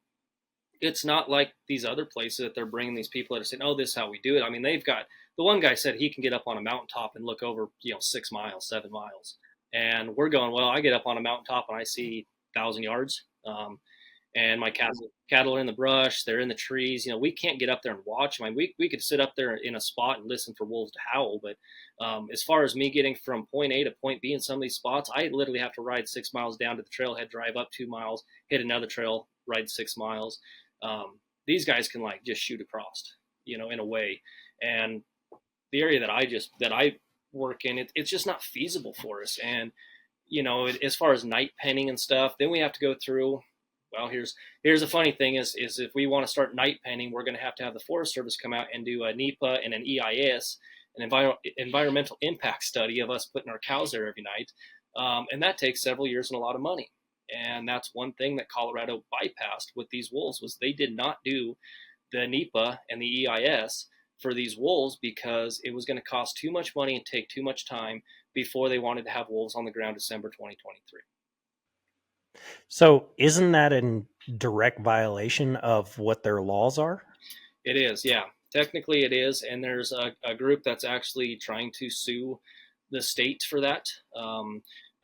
it's not like these other places that they're bringing these people that are saying, "Oh, this is how we do it." I mean, they've got the one guy said he can get up on a mountaintop and look over 6 miles, 7 miles, and we're going. Well, I get up on a mountaintop and I see 1,000 yards. And my cattle are in the brush, they're in the trees. We can't get up there and watch them. I mean, we could sit up there in a spot and listen for wolves to howl, but as far as me getting from point A to point B in some of these spots, I literally have to ride 6 miles down to the trailhead, drive up 2 miles, hit another trail, ride 6 miles. These guys can like just shoot across, in a way. And the area that I work in, it's just not feasible for us. And as far as night penning and stuff, then we have to go through. Well, here's the funny thing is if we want to start night penning, we're going to have the Forest Service come out and do a NEPA and an EIS, an environmental impact study of us putting our cows there every night, and that takes several years and a lot of money. And that's one thing that Colorado bypassed with these wolves was they did not do the NEPA and the EIS for these wolves because it was going to cost too much money and take too much time before they wanted to have wolves on the ground December 2023. So isn't that in direct violation of what their laws are? It is, yeah. Technically it is, and there's a group that's actually trying to sue the state for that.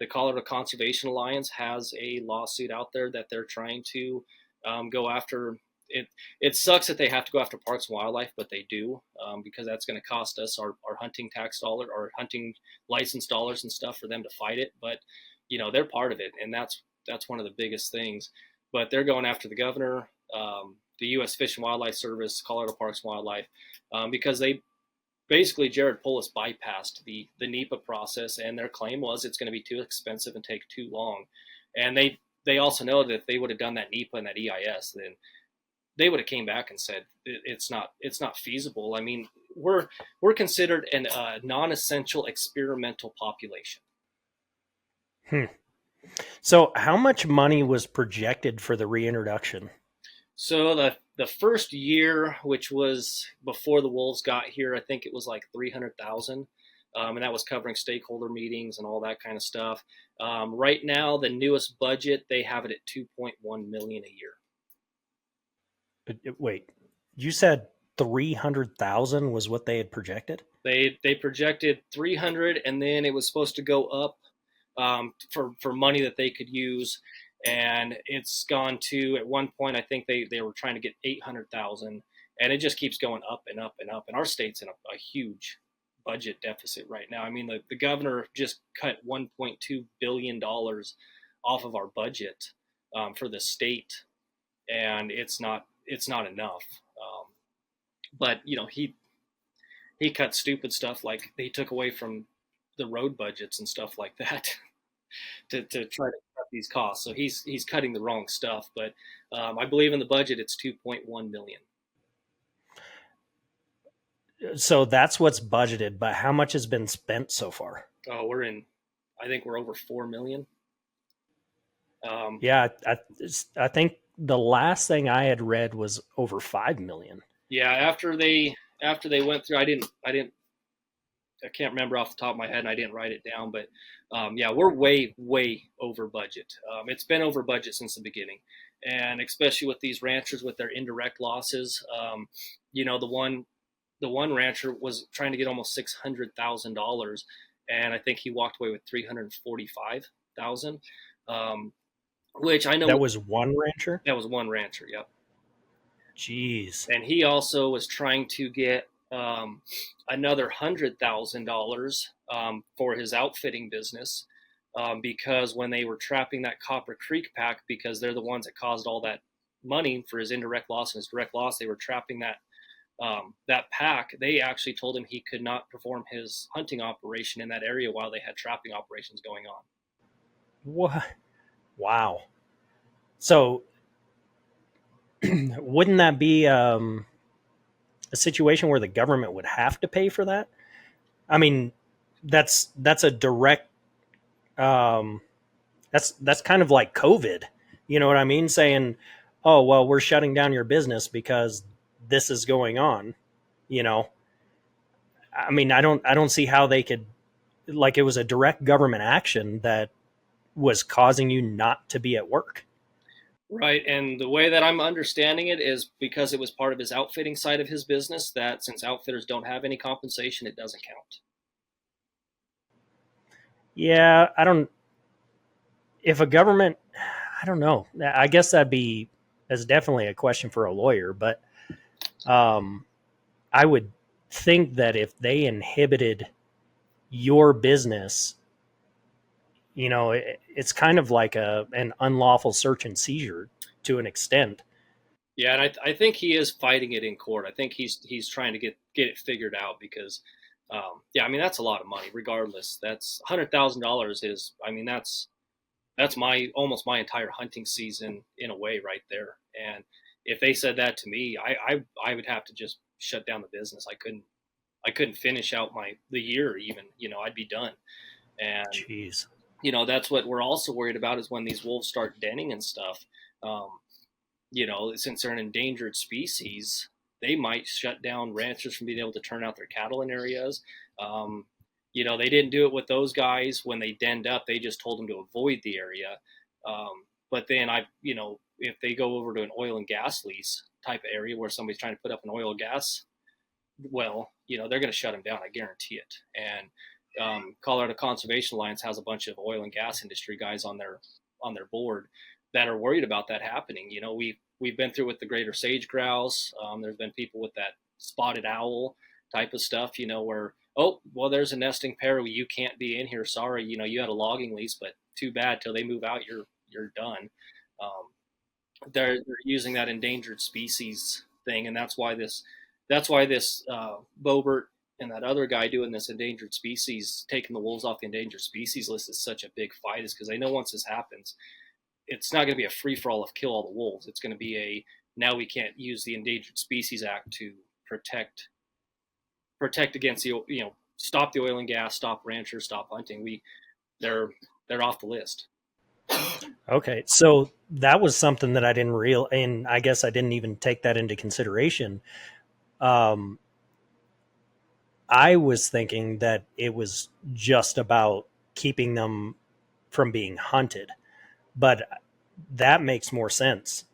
The Colorado Conservation Alliance has a lawsuit out there that they're trying to go after. It sucks that they have to go after Parks and Wildlife, but they do, because that's going to cost us our hunting tax dollar, our hunting license dollars and stuff for them to fight it. But they're part of it, and that's one of the biggest things. But they're going after the governor, the U.S. Fish and Wildlife Service, Colorado Parks and Wildlife, because they basically Jared Polis bypassed the NEPA process, and their claim was it's going to be too expensive and take too long. And they also know that if they would have done that NEPA and that EIS, then they would have came back and said it's not feasible. I mean, we're considered a non-essential experimental population. So how much money was projected for the reintroduction? So the first year, which was before the wolves got here, I think it was like 300,000, and that was covering stakeholder meetings and all that kind of stuff. Right now, the newest budget, they have it at 2.1 million a year. Wait, you said 300,000 was what they had projected? They projected 300, and then it was supposed to go up for money that they could use, and it's gone to, at one point I think they were trying to get 800,000, and it just keeps going up and up and up. And our state's in a huge budget deficit right now. I mean, the governor just cut $1.2 billion off of our budget for the state, and it's not enough. But he cut stupid stuff, like he took away from the road budgets and stuff like that to try to cut these costs. So he's cutting the wrong stuff. But I believe in the budget it's 2.1 million. So that's what's budgeted, but how much has been spent so far? Oh, I think we're over 4 million. Yeah, I think the last thing I had read was over 5 million. Yeah, after they went through, I can't remember off the top of my head, and I didn't write it down, but yeah, we're way over budget. It's been over budget since the beginning, and especially with these ranchers with their indirect losses. The one rancher was trying to get almost $600,000, and I think he walked away with $345,000. Which I know that was one rancher. That was one rancher. Yep. Jeez. And he also was trying to get another $100,000 for his outfitting business, because when they were trapping that Copper Creek pack, because they're the ones that caused all that money for his indirect loss and his direct loss, they were trapping that pack. They actually told him he could not perform his hunting operation in that area while they had trapping operations going on. What? Wow. So wouldn't that be a situation where the government would have to pay for that? I mean, that's a direct um, that's kind of like COVID. You know what I mean? Saying, "Oh, well, we're shutting down your business because this is going on." You know, I mean, I don't see how they could, like, it was a direct government action that was causing you not to be at work. Right. And the way that I'm understanding it is because it was part of his outfitting side of his business, that since outfitters don't have any compensation, it doesn't count. Yeah, I don't. If a government, I don't know. I guess that's definitely a question for a lawyer, but um, I would think that if they inhibited your business, it's kind of like an unlawful search and seizure to an extent. Yeah, and I think he is fighting it in court. I think he's trying to get it figured out because, yeah, I mean that's a lot of money. Regardless, that's $100,000 is. I mean that's my almost my entire hunting season in a way right there. And if they said that to me, I would have to just shut down the business. I couldn't finish out the year even. I'd be done. And Jeez. that's what we're also worried about is when these wolves start denning and stuff. Um, since they're an endangered species, they might shut down ranchers from being able to turn out their cattle in areas. Um, they didn't do it with those guys when they denned up. They just told them to avoid the area. But then if they go over to an oil and gas lease type of area where somebody's trying to put up an oil and gas well, they're going to shut them down. I guarantee it. And Colorado Conservation Alliance has a bunch of oil and gas industry guys on their board that are worried about that happening. We've been through with the greater sage grouse. There's been people with that spotted owl type of stuff. Where oh well, there's a nesting pair. You can't be in here. Sorry, you had a logging lease, but too bad. Till they move out, you're done. They're using that endangered species thing, and that's why this Bobert and that other guy doing this endangered species, taking the wolves off the endangered species list is such a big fight, is because they know once this happens, it's not going to be a free for all of kill all the wolves. It's going to be a now we can't use the Endangered Species Act to protect against the stop the oil and gas, stop ranchers, stop hunting. They're off the list. Okay, so that was something that I didn't real, and I guess I didn't even take that into consideration. Um, I was thinking that it was just about keeping them from being hunted, but that makes more sense.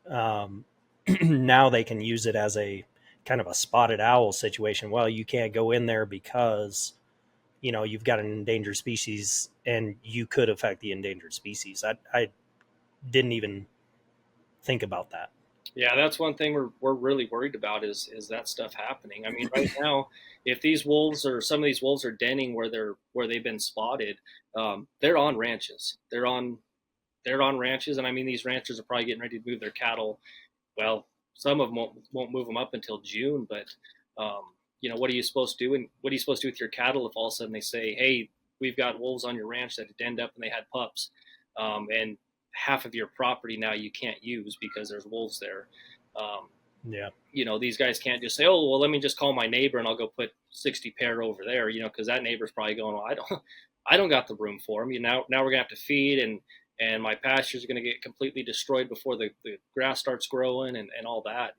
Um, now they can use it as a kind of a spotted owl situation. Well, you can't go in there because you've got an endangered species, and you could affect the endangered species. I didn't even think about that. Yeah, that's one thing we're really worried about is that stuff happening. I mean, right now, if these wolves or some of these wolves are denning where they've been spotted, they're on ranches. They're on ranches, and I mean these ranchers are probably getting ready to move their cattle. Well, some of them won't move them up until June, but what are you supposed to do? And what are you supposed to do with your cattle if all of a sudden they say, "Hey, we've got wolves on your ranch that denned up and they had pups," and half of your property now you can't use because there's wolves there. Um, Yeah. these guys can't just say, "Oh, well, let me just call my neighbor and I'll go put 60 pair over there," because that neighbor's probably going, "Well, I don't got the room for them." Now we're gonna have to feed and my pastures are gonna get completely destroyed before the grass starts growing and all that.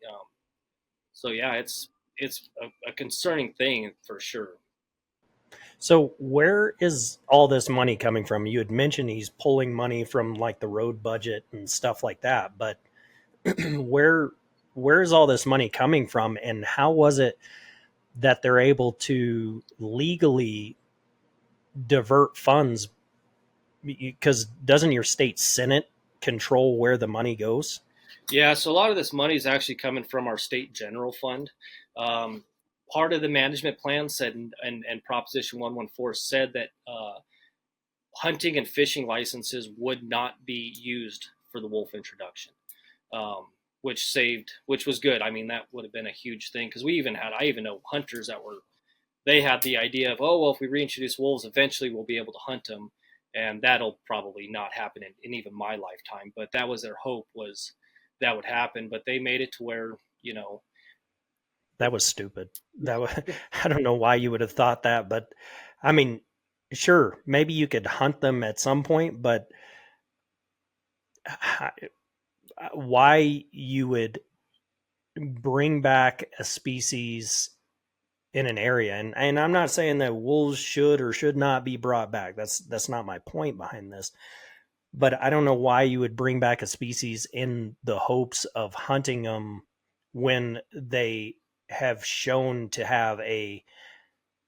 So yeah, it's a concerning thing for sure. So where is all this money coming from? You had mentioned he's pulling money from like the road budget and stuff like that, but where where's all this money coming from, and how was it that they're able to legally divert funds? Because doesn't your state senate control where the money goes? Yeah, so a lot of this money is actually coming from our state general fund. Um, Part of the management plan said, and Proposition 114 said that hunting and fishing licenses would not be used for the wolf introduction, um, which was good. I mean, that would have been a huge thing because I even know hunters that they had the idea of, oh, well, if we reintroduce wolves, eventually we'll be able to hunt them. And that'll probably not happen in even my lifetime. But that was their hope, was that would happen. But they made it to where, That was stupid. That was, I don't know why you would have thought that, but I mean, sure, maybe you could hunt them at some point, but why you would bring back a species in an area, and I'm not saying that wolves should or should not be brought back. That's not my point behind this. But I don't know why you would bring back a species in the hopes of hunting them when they have shown to have a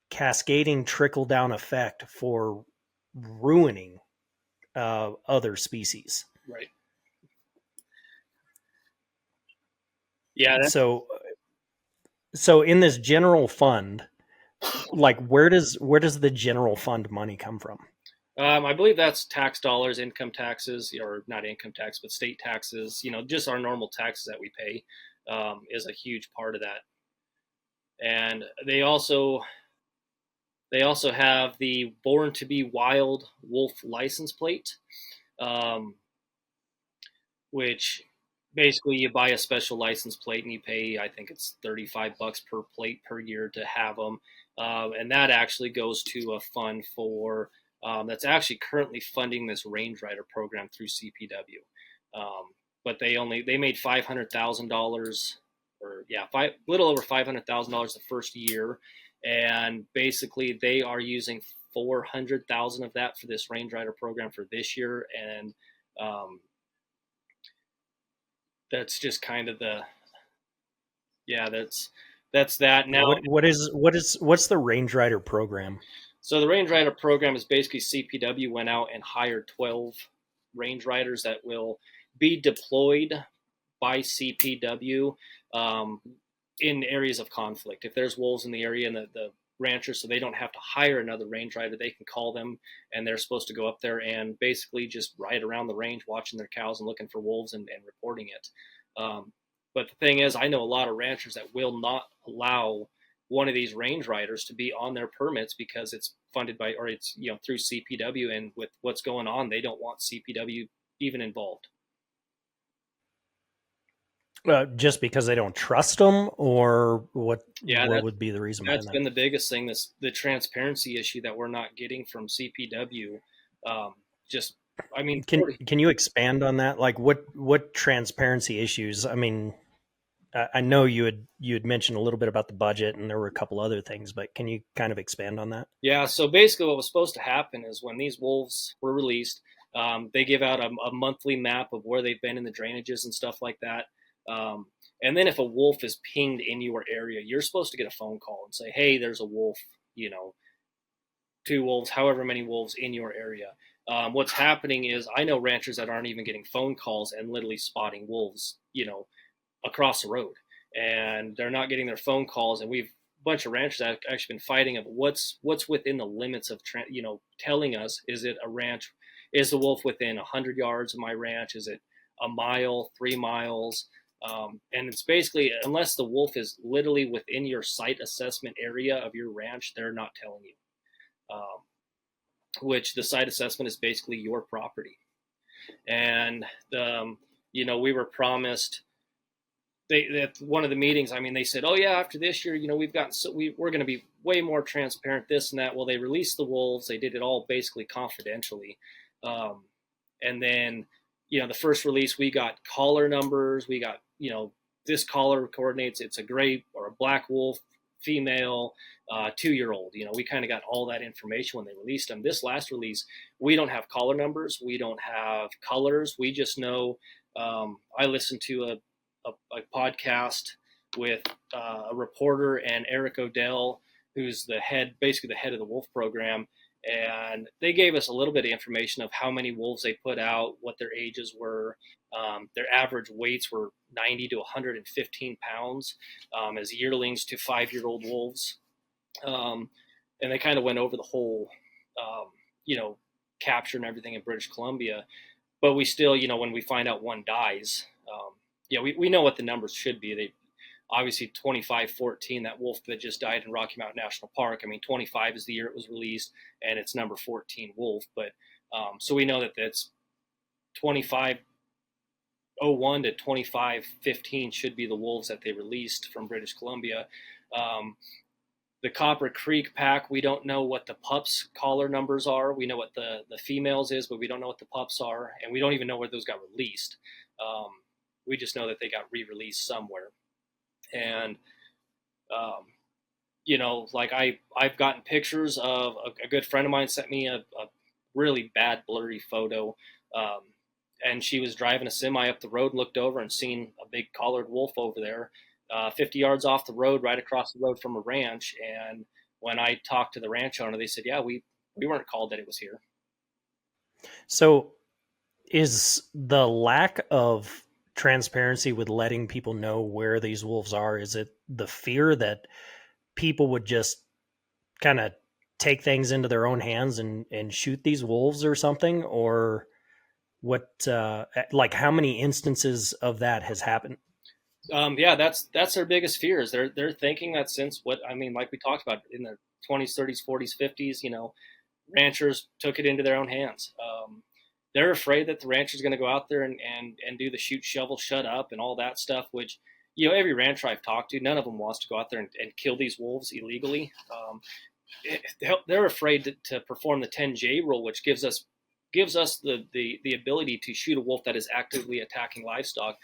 cascading trickle down effect for ruining other species. Right. Yeah. So in this general fund, like where does the general fund money come from? I believe that's tax dollars, income taxes, or not income tax, but state taxes. Just our normal taxes that we pay is a huge part of that. And they also have the Born to be Wild wolf license plate, um, which basically you buy a special license plate and you pay, I think it's $35 per plate per year to have them, and that actually goes to a fund for that's actually currently funding this Range Rider program through CPW. But they made $500,000, or yeah, little over $500,000 the first year, and basically they are using 400,000 of that for this Range Rider program for this year, and that's just kind of that's that now. What's the Range Rider program? So the Range Rider program is basically CPW went out and hired 12 Range Riders that will be deployed by CPW in areas of conflict. If there's wolves in the area and the ranchers, so they don't have to hire another Range Rider, they can call them and they're supposed to go up there and basically just ride around the range watching their cows and looking for wolves and reporting it. But the thing is, I know a lot of ranchers that will not allow one of these Range Riders to be on their permits because it's funded by, or it's through CPW, and with what's going on, they don't want CPW even involved. Just because they don't trust them, or what? Yeah, what would be the reason behind that's that? been the biggest thing. The transparency issue that we're not getting from CPW. Just, I mean, can you expand on that? Like what transparency issues? I mean, I know you had mentioned a little bit about the budget, and there were a couple other things, but can you kind of expand on that? Yeah. So basically, what was supposed to happen is when these wolves were released, they give out a monthly map of where they've been in the drainages and stuff like that. And then if a wolf is pinged in your area, you're supposed to get a phone call and say, "Hey, there's a wolf. 2 wolves, however many wolves in your area." What's happening is I know ranchers that aren't even getting phone calls and literally spotting wolves, across the road, and they're not getting their phone calls. And we've a bunch of ranchers that have actually been fighting of what's within the limits of telling us, is it a ranch, is the wolf within 100 yards of my ranch, is it a mile, 3 miles, and it's basically, unless the wolf is literally within your site assessment area of your ranch, they're not telling you, which the site assessment is basically your property. And we were promised, at one of the meetings, I mean, they said, "Oh yeah, after this year, we've gotten we're going to be way more transparent, this and that." Well, they released the wolves. They did it all basically confidentially, and then the first release, we got collar numbers. We got this collar coordinates. It's a gray or a black wolf, female, 2-year-old. We kind of got all that information when they released them. This last release, we don't have collar numbers. We don't have colors. We just know. I listened to a podcast with a reporter and Eric Odell, who's basically the head of the wolf program, and they gave us a little bit of information of how many wolves they put out, what their ages were. Their average weights were 90 to 115 pounds as yearlings to 5-year-old wolves, and they kind of went over the whole capture and everything in British Columbia. But we still, when we find out one dies, we know what the numbers should be. They obviously 25-14, that wolf that just died in Rocky Mountain National Park. I mean, 25 is the year it was released, and it's number 14 wolf. But so we know that that's 25 '01 to 2515 should be the wolves that they released from British Columbia. Um, the Copper Creek pack, we don't know what the pups collar numbers are. We know what the females is, but we don't know what the pups are, and we don't even know where those got released. Um, we just know that they got re-released somewhere. And um, like I've gotten pictures of a good friend of mine sent me a really bad blurry photo, um, and she was driving a semi up the road and looked over and seen a big collared wolf over there, 50 yards off the road, right across the road from a ranch. And when I talked to the ranch owner, they said, "Yeah, we weren't called that it was here." So is the lack of transparency with letting people know where these wolves are, is it the fear that people would just kind of take things into their own hands and shoot these wolves or something? Or what, like how many instances of that has happened? Yeah, that's their biggest fears. They're thinking that since what I mean, like we talked about in the 20s, 30s, 40s, 50s, ranchers took it into their own hands. They're afraid that the rancher's going to go out there and do the shoot, shovel, shut up, and all that stuff. Which every rancher I've talked to, none of them wants to go out there and kill these wolves illegally. They're afraid to perform the 10J rule, which gives us the ability to shoot a wolf that is actively attacking livestock.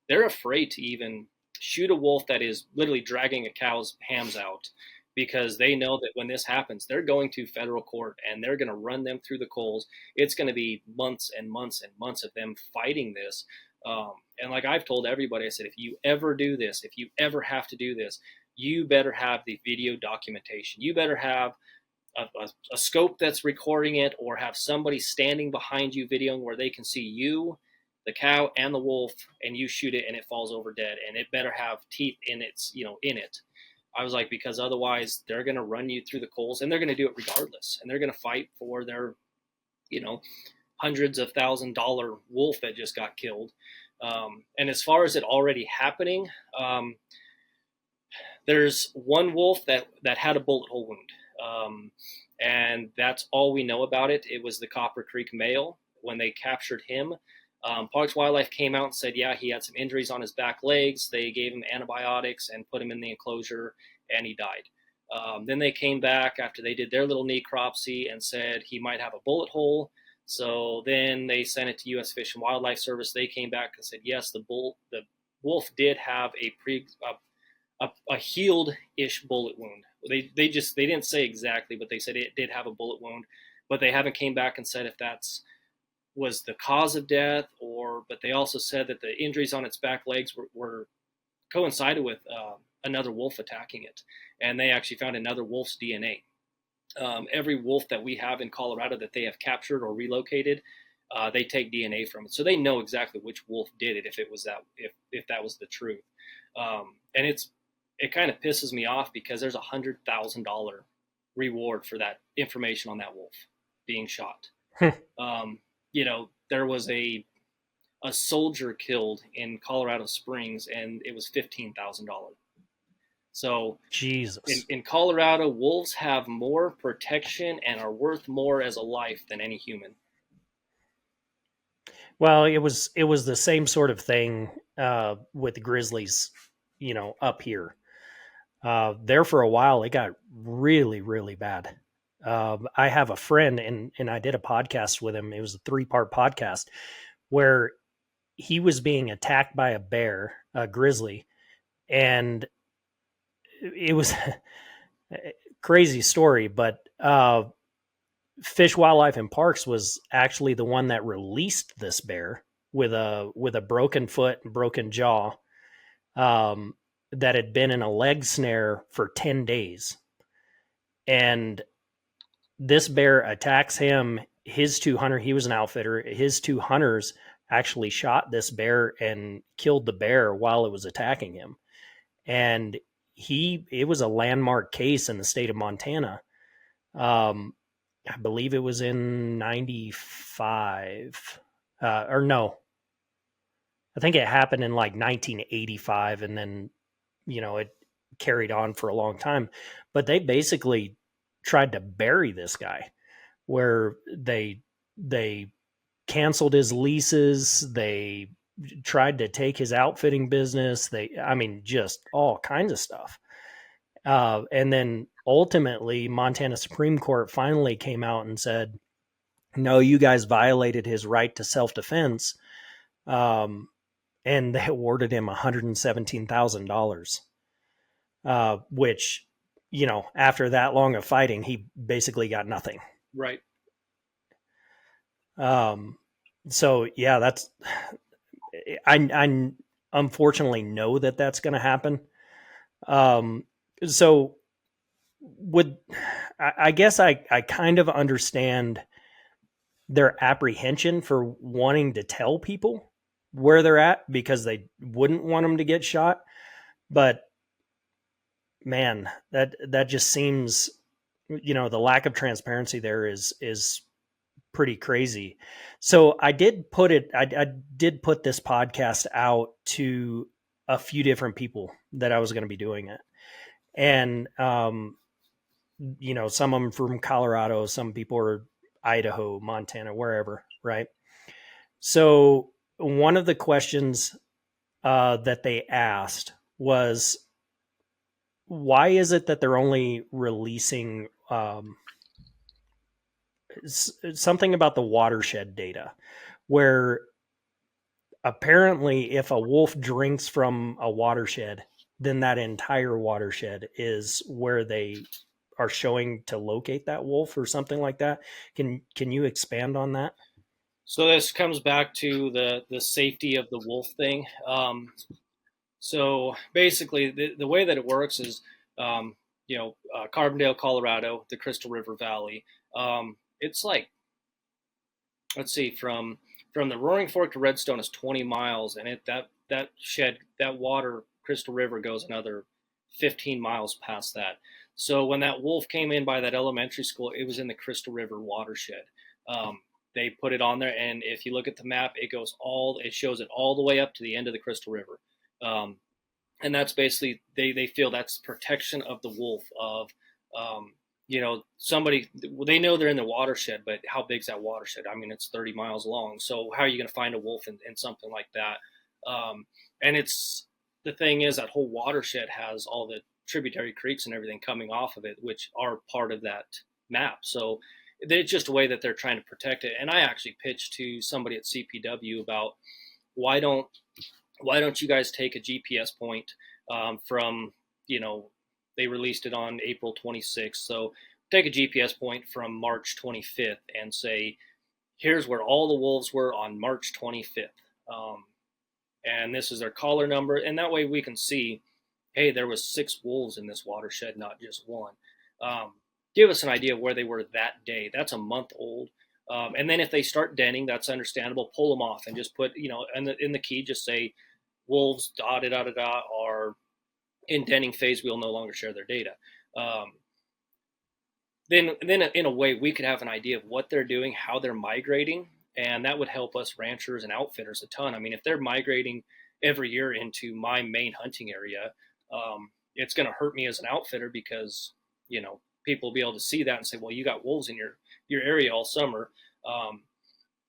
They're afraid to even shoot a wolf that is literally dragging a cow's hams out, because they know that when this happens, they're going to federal court and they're going to run them through the coals. It's going to be months and months and months of them fighting this. And like I've told everybody, I said, if you ever do this, if you ever have to do this, you better have the video documentation. You better have a scope that's recording it, or have somebody standing behind you videoing where they can see you, the cow, and the wolf, and you shoot it and it falls over dead, and it better have teeth in it. I was like, because otherwise they're going to run you through the coals, and they're going to do it regardless, and they're going to fight for their hundreds of $1,000 wolf that just got killed. And as far as it already happening, there's one wolf that had a bullet hole wound. And that's all we know about it. It was the Copper Creek male. When they captured him, Parks Wildlife came out and said, yeah, he had some injuries on his back legs. They gave him antibiotics and put him in the enclosure, and he died. Then they came back after they did their little necropsy and said he might have a bullet hole. So then they sent it to U.S. Fish and Wildlife Service. They came back and said, yes, the wolf did have a healed-ish bullet wound. They didn't say exactly, but they said it did have a bullet wound. But they haven't came back and said if that's was the cause of death, but they also said that the injuries on its back legs were coincided with another wolf attacking it, and they actually found another wolf's DNA. Every wolf that we have in Colorado that they have captured or relocated, they take DNA from it, so they know exactly which wolf did it if that was the truth. And it kind of pisses me off because there's $100,000 reward for that information on that wolf being shot. There was a soldier killed in Colorado Springs, and it was $15,000. So Jesus. In Colorado, wolves have more protection and are worth more as a life than any human. Well, it was the same sort of thing with grizzlies, up here. There for a while, it got really, really bad. I have a friend, and I did a podcast with him. It was a 3-part podcast where he was being attacked by a bear, a grizzly, and it was a crazy story. But Fish, Wildlife, and Parks was actually the one that released this bear with a broken foot and broken jaw, that had been in a leg snare for 10 days. And this bear attacks him. His 2 hunters, he was an outfitter, his 2 hunters actually shot this bear and killed the bear while it was attacking him. And it was a landmark case in the state of Montana. I believe it was in 95, or no, I think it happened in like 1985, and then, it carried on for a long time. But they basically tried to bury this guy, where they canceled his leases. They tried to take his outfitting business. Just all kinds of stuff. And then ultimately, Montana Supreme Court finally came out and said, no, you guys violated his right to self-defense. And they awarded him $117,000, which, after that long of fighting, he basically got nothing. Right. So yeah, I unfortunately know that's going to happen. So I guess I kind of understand their apprehension for wanting to tell people where they're at because they wouldn't want them to get shot. But man, that just seems, the lack of transparency there is pretty crazy. So I did put this podcast out to a few different people that I was going to be doing it. And, some of them from Colorado, some people are Idaho, Montana, wherever. Right. So one of the questions that they asked was, why is it that they're only releasing something about the watershed data, where apparently if a wolf drinks from a watershed, then that entire watershed is where they are showing to locate that wolf or something like that. Can you expand on that? So this comes back to the safety of the wolf thing. So basically, the way that it works is, Carbondale, Colorado, the Crystal River Valley. It's like, let's see, from the Roaring Fork to Redstone is 20 miles, and that water, Crystal River, goes another 15 miles past that. So when that wolf came in by that elementary school, it was in the Crystal River watershed. They put it on there, and if you look at the map, it shows it all the way up to the end of the Crystal River. And that's basically, they feel that's protection of the wolf of, somebody, they know they're in the watershed, but how big's that watershed? I mean, it's 30 miles long. So how are you going to find a wolf in something like that? And the thing is, that whole watershed has all the tributary creeks and everything coming off of it, which are part of that map. So it's just a way that they're trying to protect it. And I actually pitched to somebody at CPW about, why don't you guys take a GPS point from, they released it on April 26th. So take a GPS point from March 25th and say, here's where all the wolves were on March 25th. And this is their collar number. And that way we can see, hey, there was 6 wolves in this watershed, not just one. Give us an idea of where they were that day. That's a month old. And then if they start denning, that's understandable. Pull them off and just put, in the key, just say wolves, are in denning phase. We'll no longer share their data. Then in a way, we could have an idea of what they're doing, how they're migrating, and that would help us ranchers and outfitters a ton. I mean, if they're migrating every year into my main hunting area, it's going to hurt me as an outfitter because, people will be able to see that and say, well, you got wolves in your area all summer.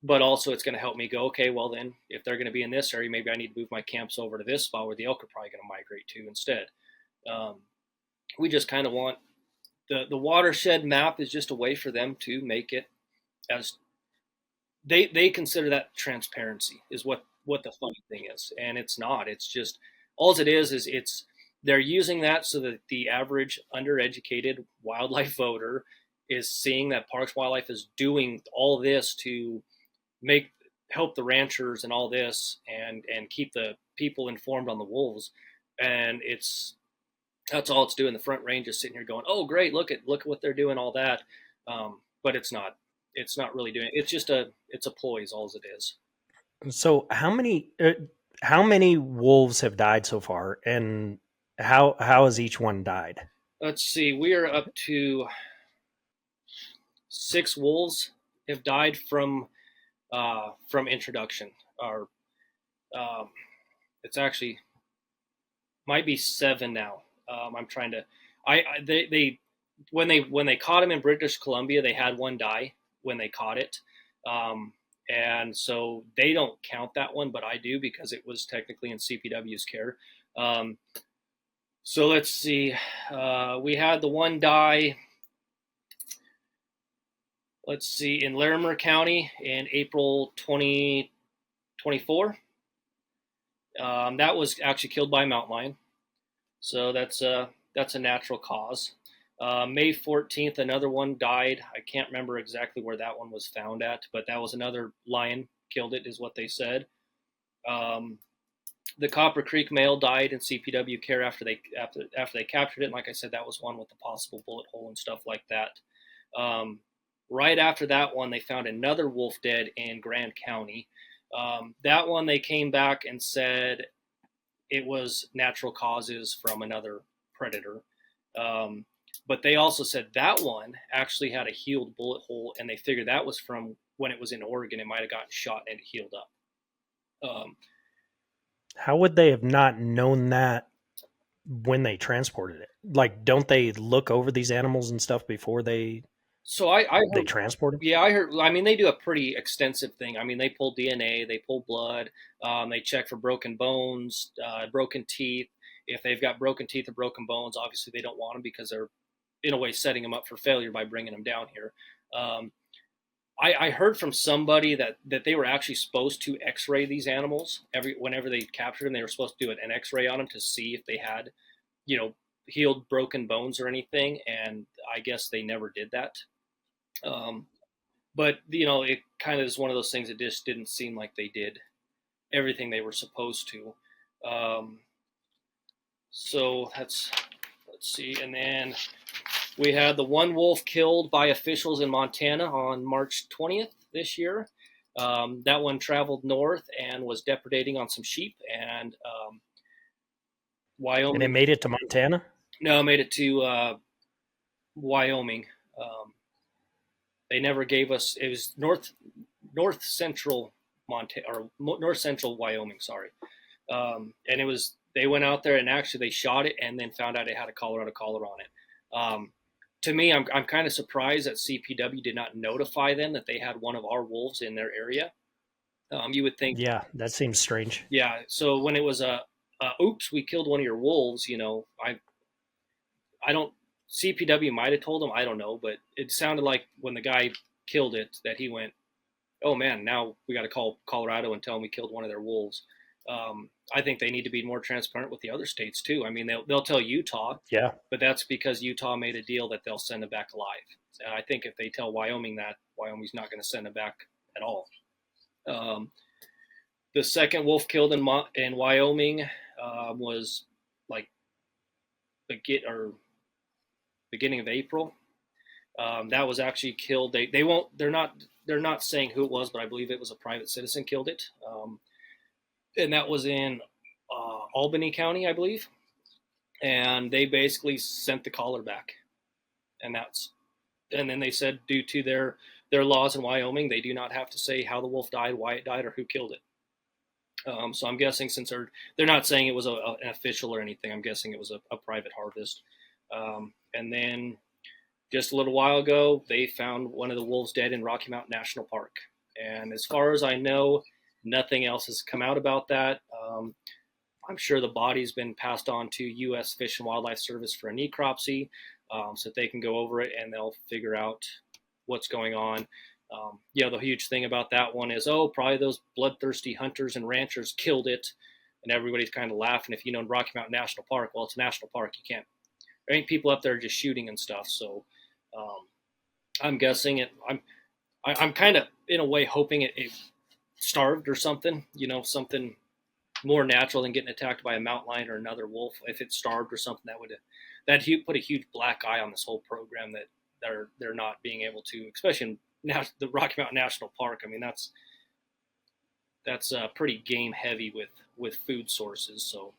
But also it's going to help me go, okay, well then if they're going to be in this area, maybe I need to move my camps over to this spot where the elk are probably going to migrate to instead. We just kind of want the watershed map is just a way for them to make it as they consider that transparency is what the funny thing is. And it's not, it's just, all it is they're using that so that the average undereducated wildlife voter is seeing that Parks and Wildlife is doing all this to help the ranchers and all this and keep the people informed on the wolves. And that's all it's doing. The Front Range is sitting here going, oh great, look at what they're doing, all that. But it's not really doing it. It's a ploy is all it is. So how many wolves have died so far, and how has each one died? Let's see, we are up to 6 wolves have died from introduction. Or it's actually might be 7 now. I'm trying to. They when they caught him in British Columbia, they had one die when they caught it, And so they don't count that one, but I do because it was technically in CPW's care. Um, so let's see. We had the one die, let's see, in Larimer County in April 2024. That was actually killed by a mountain lion. So that's a natural cause. May 14th, another one died. I can't remember exactly where that one was found at, but that was another lion killed it, is what they said. The Copper Creek male died in CPW care after they captured it. And like I said, that was one with the possible bullet hole and stuff like that. Right after that one, they found another wolf dead in Grand County. That one, they came back and said it was natural causes from another predator. But they also said that one actually had a healed bullet hole, and they figured that was from when it was in Oregon. It might have gotten shot and it healed up. How would they have not known that when they transported it? Like, don't they look over these animals and stuff before they they transport them? Yeah, I heard. I mean, they do a pretty extensive thing. I mean, they pull DNA, they pull blood, they check for broken bones, broken teeth. If they've got broken teeth or broken bones, obviously they don't want them because they're, in a way, setting them up for failure by bringing them down here. I heard from somebody that they were actually supposed to X-ray these animals whenever they captured them. They were supposed to do an X-ray on them to see if they had, healed broken bones or anything. And I guess they never did that. But it kind of is one of those things that just didn't seem like they did everything they were supposed to. So let's see, and then we had the one wolf killed by officials in Montana on March 20th this year. That one traveled north and was depredating on some sheep, and Wyoming. And it made it to Montana? No, it made it to Wyoming. They never gave us. It was north central Montana, or north central Wyoming. Sorry, and it was. They went out there and actually they shot it and then found out it had a Colorado collar on it. To me, I'm kind of surprised that CPW did not notify them that they had one of our wolves in their area. You would think. Yeah, that seems strange. Yeah. So when it was oops, we killed one of your wolves. I don't. CPW might have told them. I don't know, but it sounded like when the guy killed it that he went, "Oh man, now we got to call Colorado and tell them we killed one of their wolves." I think they need to be more transparent with the other states too. I mean, they'll tell Utah, yeah, but that's because Utah made a deal that they'll send it back alive. And I think if they tell Wyoming that, Wyoming's not going to send it back at all. The second wolf killed in Wyoming was like beginning of April. That was actually killed. They won't. They're not saying who it was, but I believe it was a private citizen killed it. And that was in Albany County, I believe. And they basically sent the collar back, and then they said due to their laws in Wyoming, they do not have to say how the wolf died, why it died, or who killed it. So I'm guessing since they're not saying it was an official or anything, I'm guessing it was a private harvest. And then just a little while ago, they found one of the wolves dead in Rocky Mountain National Park. And as far as I know, nothing else has come out about that. I'm sure the body's been passed on to U.S. Fish and Wildlife Service for a necropsy, so that they can go over it and they'll figure out what's going on. The huge thing about that one is, probably those bloodthirsty hunters and ranchers killed it, and everybody's kind of laughing. If you know Rocky Mountain National Park, well, it's a national park. There ain't people up there just shooting and stuff. So I'm guessing it. I'm kind of in a way hoping it starved or something. Something more natural than getting attacked by a mountain lion or another wolf. If it starved or something, that put a huge black eye on this whole program that they're not being able to, especially in the Rocky Mountain National Park. I mean, that's pretty game heavy with food sources. So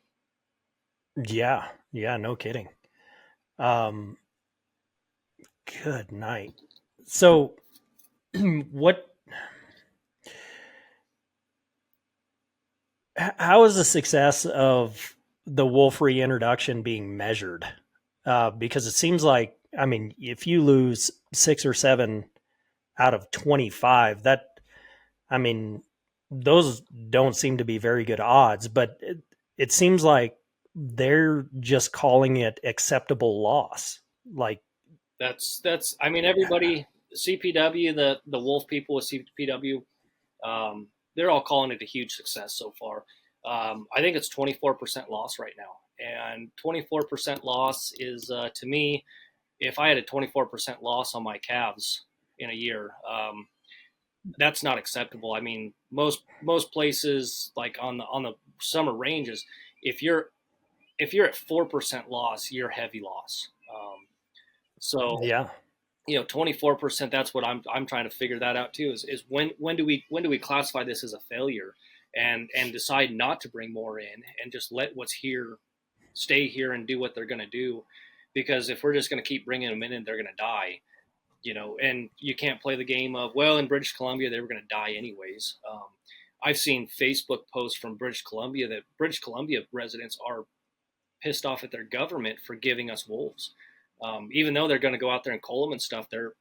yeah, no kidding. Good night. So how is the success of the wolf reintroduction being measured? Because it seems like, I mean, if you lose 6 or 7 out of 25, I mean, those don't seem to be very good odds, but it seems like they're just calling it acceptable loss. Like, That's I mean, everybody, CPW, the wolf people with CPW, they're all calling it a huge success so far. I think it's 24% loss right now, and 24% loss is, to me, if I had a 24% loss on my calves in a year, that's not acceptable. I mean, most places like on the summer ranges, if you're at 4% loss, you're heavy loss. So yeah. 24%, that's what I'm trying to figure that out too, is when do we classify this as a failure and decide not to bring more in and just let what's here stay here and do what they're going to do. Because if we're just going to keep bringing them in and they're going to die, and you can't play the game of, well, in British Columbia they were going to die anyways. I've seen Facebook posts from British Columbia that British Columbia residents are pissed off at their government for giving us wolves. Even though they're going to go out there and cull them and stuff, they're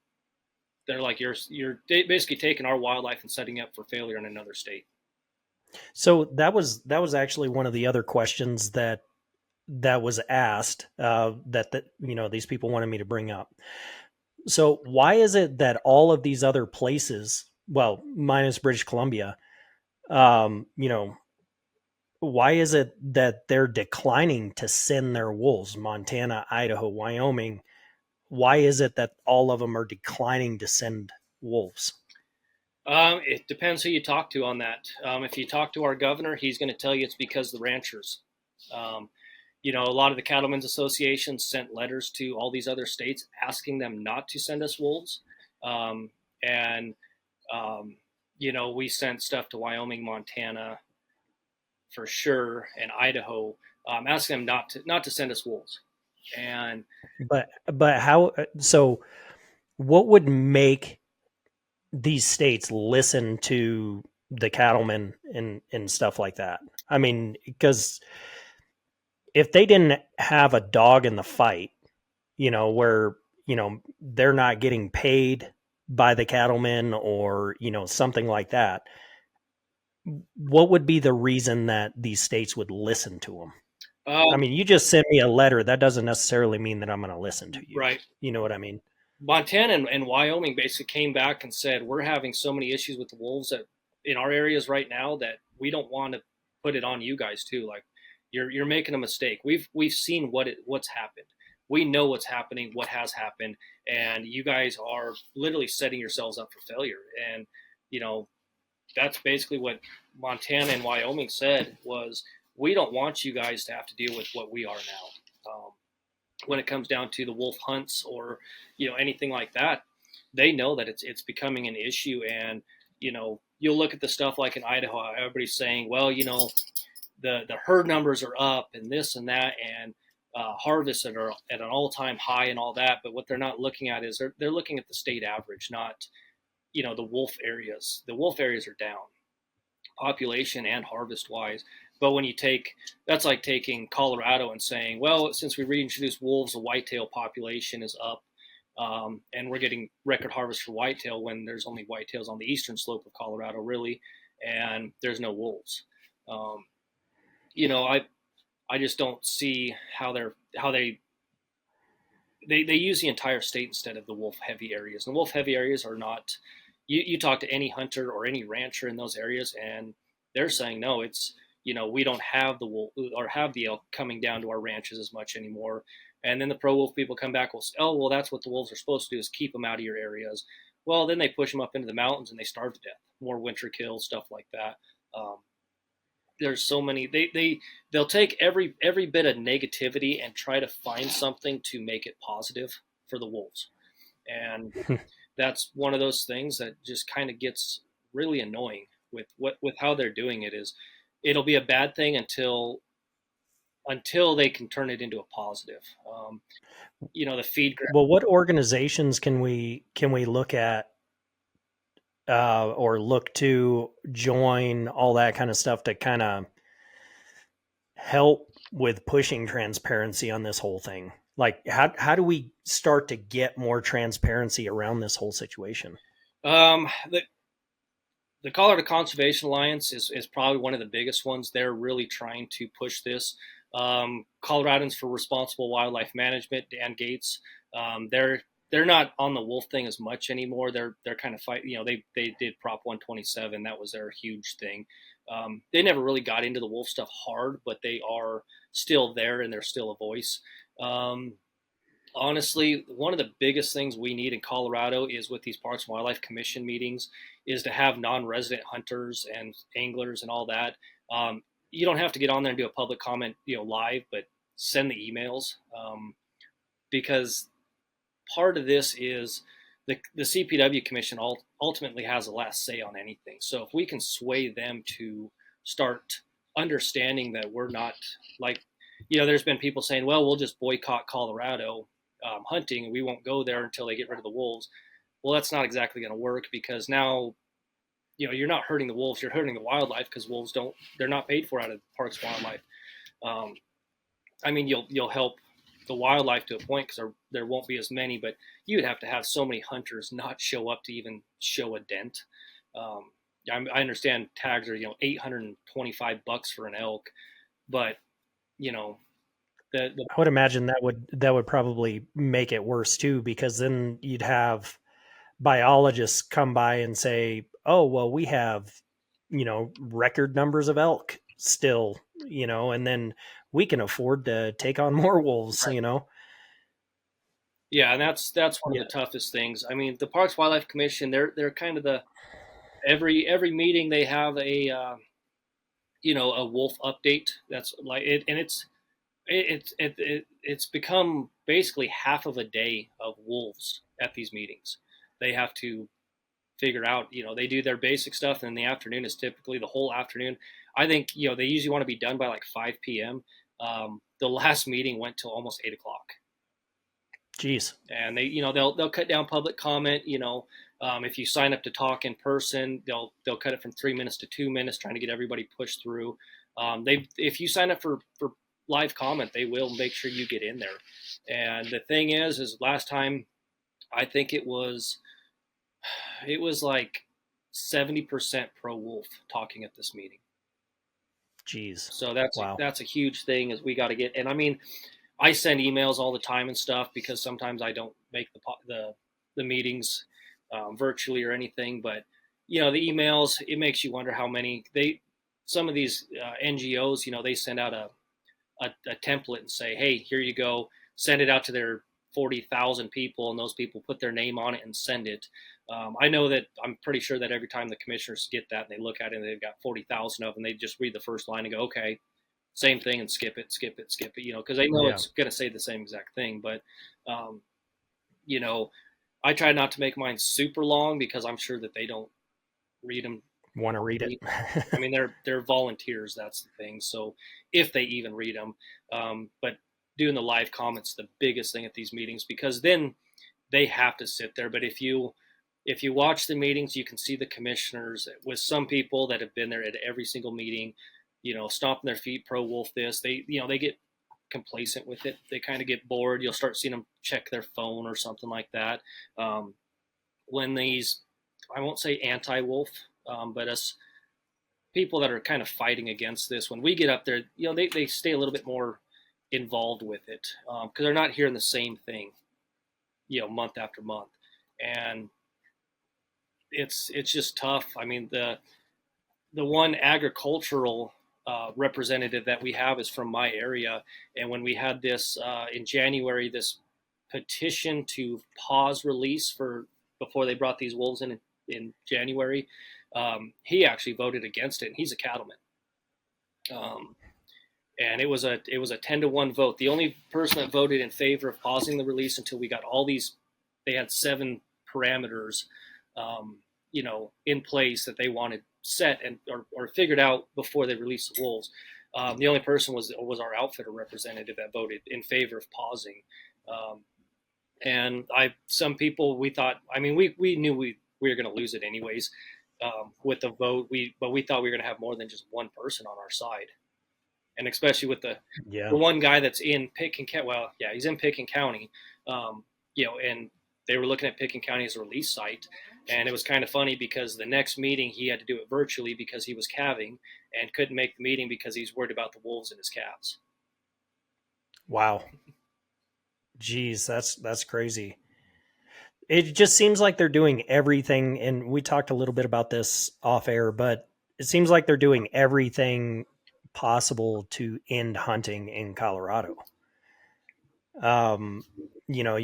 like, you're basically taking our wildlife and setting up for failure in another state. So that was actually one of the other questions that was asked, that these people wanted me to bring up. So why is it that all of these other places, well, minus British Columbia, you know, why is it that they're declining to send their wolves? Montana, Idaho, Wyoming. Why is it that all of them are declining to send wolves? It depends who you talk to on that. If you talk to our governor, he's going to tell you it's because of the ranchers. Um, a lot of the cattlemen's associations sent letters to all these other states asking them not to send us wolves. And, we sent stuff to Wyoming, Montana, for sure, and Idaho, asking them not to send us wolves. And But how? So what would make these states listen to the cattlemen and stuff like that? I mean, because if they didn't have a dog in the fight, where they're not getting paid by the cattlemen, or something like that, what would be the reason that these states would listen to them? I um, mean, you just sent me a letter. That doesn't necessarily mean that I'm going to listen to you. right, You know what I mean? Montana and Wyoming basically came back and said, we're having so many issues with the wolves that in our areas right now that we don't want to put it on you guys too. Like, you're making a mistake. We've seen what's happened. We know what's happening, what has happened, and you guys are literally setting yourselves up for failure. And you know that's basically what Montana and Wyoming said was, we don't want you guys to have to deal with what we are now. When it comes down to the wolf hunts or anything like that, they know that it's becoming an issue. And you'll look at the stuff like in Idaho, everybody's saying, well, the herd numbers are up and this and that, and harvests that are at an all-time high and all that. But what they're not looking at is they're looking at the state average, not the wolf areas. The wolf areas are down population and harvest wise. But when you that's like taking Colorado and saying, well, since we reintroduced wolves, the whitetail population is up, and we're getting record harvest for whitetail when there's only whitetails on the eastern slope of Colorado, really, and there's no wolves. Um, I just don't see how they use the entire state instead of the wolf heavy areas. And the wolf heavy areas are not. You talk to any hunter or any rancher in those areas, and they're saying no. It's we don't have the wolf or have the elk coming down to our ranches as much anymore. And then the pro wolf people come back, will say, oh well, that's what the wolves are supposed to do, is keep them out of your areas. Well, then they push them up into the mountains and they starve to death. More winter kills, stuff like that. Um, there's so many. They'll take every bit of negativity and try to find something to make it positive for the wolves. And that's one of those things that just kind of gets really annoying with how they're doing it. Is it'll be a bad thing until they can turn it into a positive. The feed. Well, what organizations can we look at, or look to join, all that kind of stuff, to kind of help with pushing transparency on this whole thing? Like, how do we start to get more transparency around this whole situation? The the Colorado Conservation Alliance is probably one of the biggest ones. They're really trying to push this. Coloradans for Responsible Wildlife Management, Dan Gates, they're not on the wolf thing as much anymore. They're kind of fight. They did Prop 127. That was their huge thing. They never really got into the wolf stuff hard, but they are still there and they're still a voice. Um, Honestly, one of the biggest things we need in Colorado is with these Parks and Wildlife Commission meetings is to have non-resident hunters and anglers and all that. You don't have to get on there and do a public comment, live, but send the emails, because part of this is the CPW Commission ultimately has the last say on anything. So if we can sway them to start understanding that we're not like, there's been people saying, well, we'll just boycott Colorado hunting and we won't go there until they get rid of the wolves. Well, that's not exactly going to work, because now, you're not hurting the wolves, you're hurting the wildlife, because wolves they're not paid for out of Parks and Wildlife. I mean, you'll help the wildlife to a point because there won't be as many, but you would have to have so many hunters not show up to even show a dent. I understand tags are $825 for an elk, but I would imagine that would probably make it worse too, because then you'd have biologists come by and say, "Oh, well, we have, record numbers of elk still, and then we can afford to take on more wolves." Right. Yeah, and that's one of the toughest things. I mean, the Parks Wildlife Commission, they're kind of every meeting they have a wolf update. That's like it, and it's become basically half of a day of wolves at these meetings. They have to figure out, they do their basic stuff, and the afternoon is typically the whole afternoon. I think they usually want to be done by like 5 p.m. The last meeting went till almost 8 o'clock. Jeez. And they'll cut down public comment. If you sign up to talk in person, they'll cut it from 3 minutes to 2 minutes, trying to get everybody pushed through. If you sign up for live comment, they will make sure you get in there. And the thing is last time, I think it was like 70% pro wolf talking at this meeting. Jeez. So that's wow. That's a huge thing, is we got to get. And I mean, I send emails all the time and stuff, because sometimes I don't make the meetings virtually or anything. But the emails, it makes you wonder how many some of these NGOs, they send out a template and say, hey, here you go, send it out to their 40,000 people, and those people put their name on it and send it. I know that I'm pretty sure that every time the commissioners get that and they look at it and they've got 40,000 of them, they just read the first line and go, okay, same thing, and skip it, because they know it's going to say the same exact thing. But, I try not to make mine super long, because I'm sure that they don't read them. Want to read it? I mean, they're volunteers. That's the thing. So if they even read them, but doing the live comments, the biggest thing at these meetings, because then they have to sit there. But if you watch the meetings, you can see the commissioners, with some people that have been there at every single meeting, stomping their feet, pro wolf this. They get complacent with it. They kind of get bored. You'll start seeing them check their phone or something like that. When these, I won't say anti-wolf, but us people that are kind of fighting against this, when we get up there, they stay a little bit more involved with it, because they're not hearing the same thing, month after month. And it's just tough. I mean, the one agricultural representative that we have is from my area, and when we had this in January, this petition to pause release before they brought these wolves in January, he actually voted against it, and he's a cattleman. And it was a 10-1 vote. The only person that voted in favor of pausing the release until we got all these, they had 7 parameters, in place that they wanted set and or figured out before they released the wolves. The only person was our outfitter representative that voted in favor of pausing. And some people, we thought, I mean, we knew we were going to lose it anyways with the vote. But we thought we were going to have more than just one person on our side. And especially with the one guy that's in Pitkin County. Well, yeah, he's in Pitkin County, and they were looking at Pickens County as a release site. And it was kind of funny because the next meeting he had to do it virtually because he was calving and couldn't make the meeting because he's worried about the wolves in his calves. Wow. Geez, that's crazy. It just seems like they're doing everything, and we talked a little bit about this off air, but it seems like they're doing everything possible to end hunting in Colorado. Um, you know,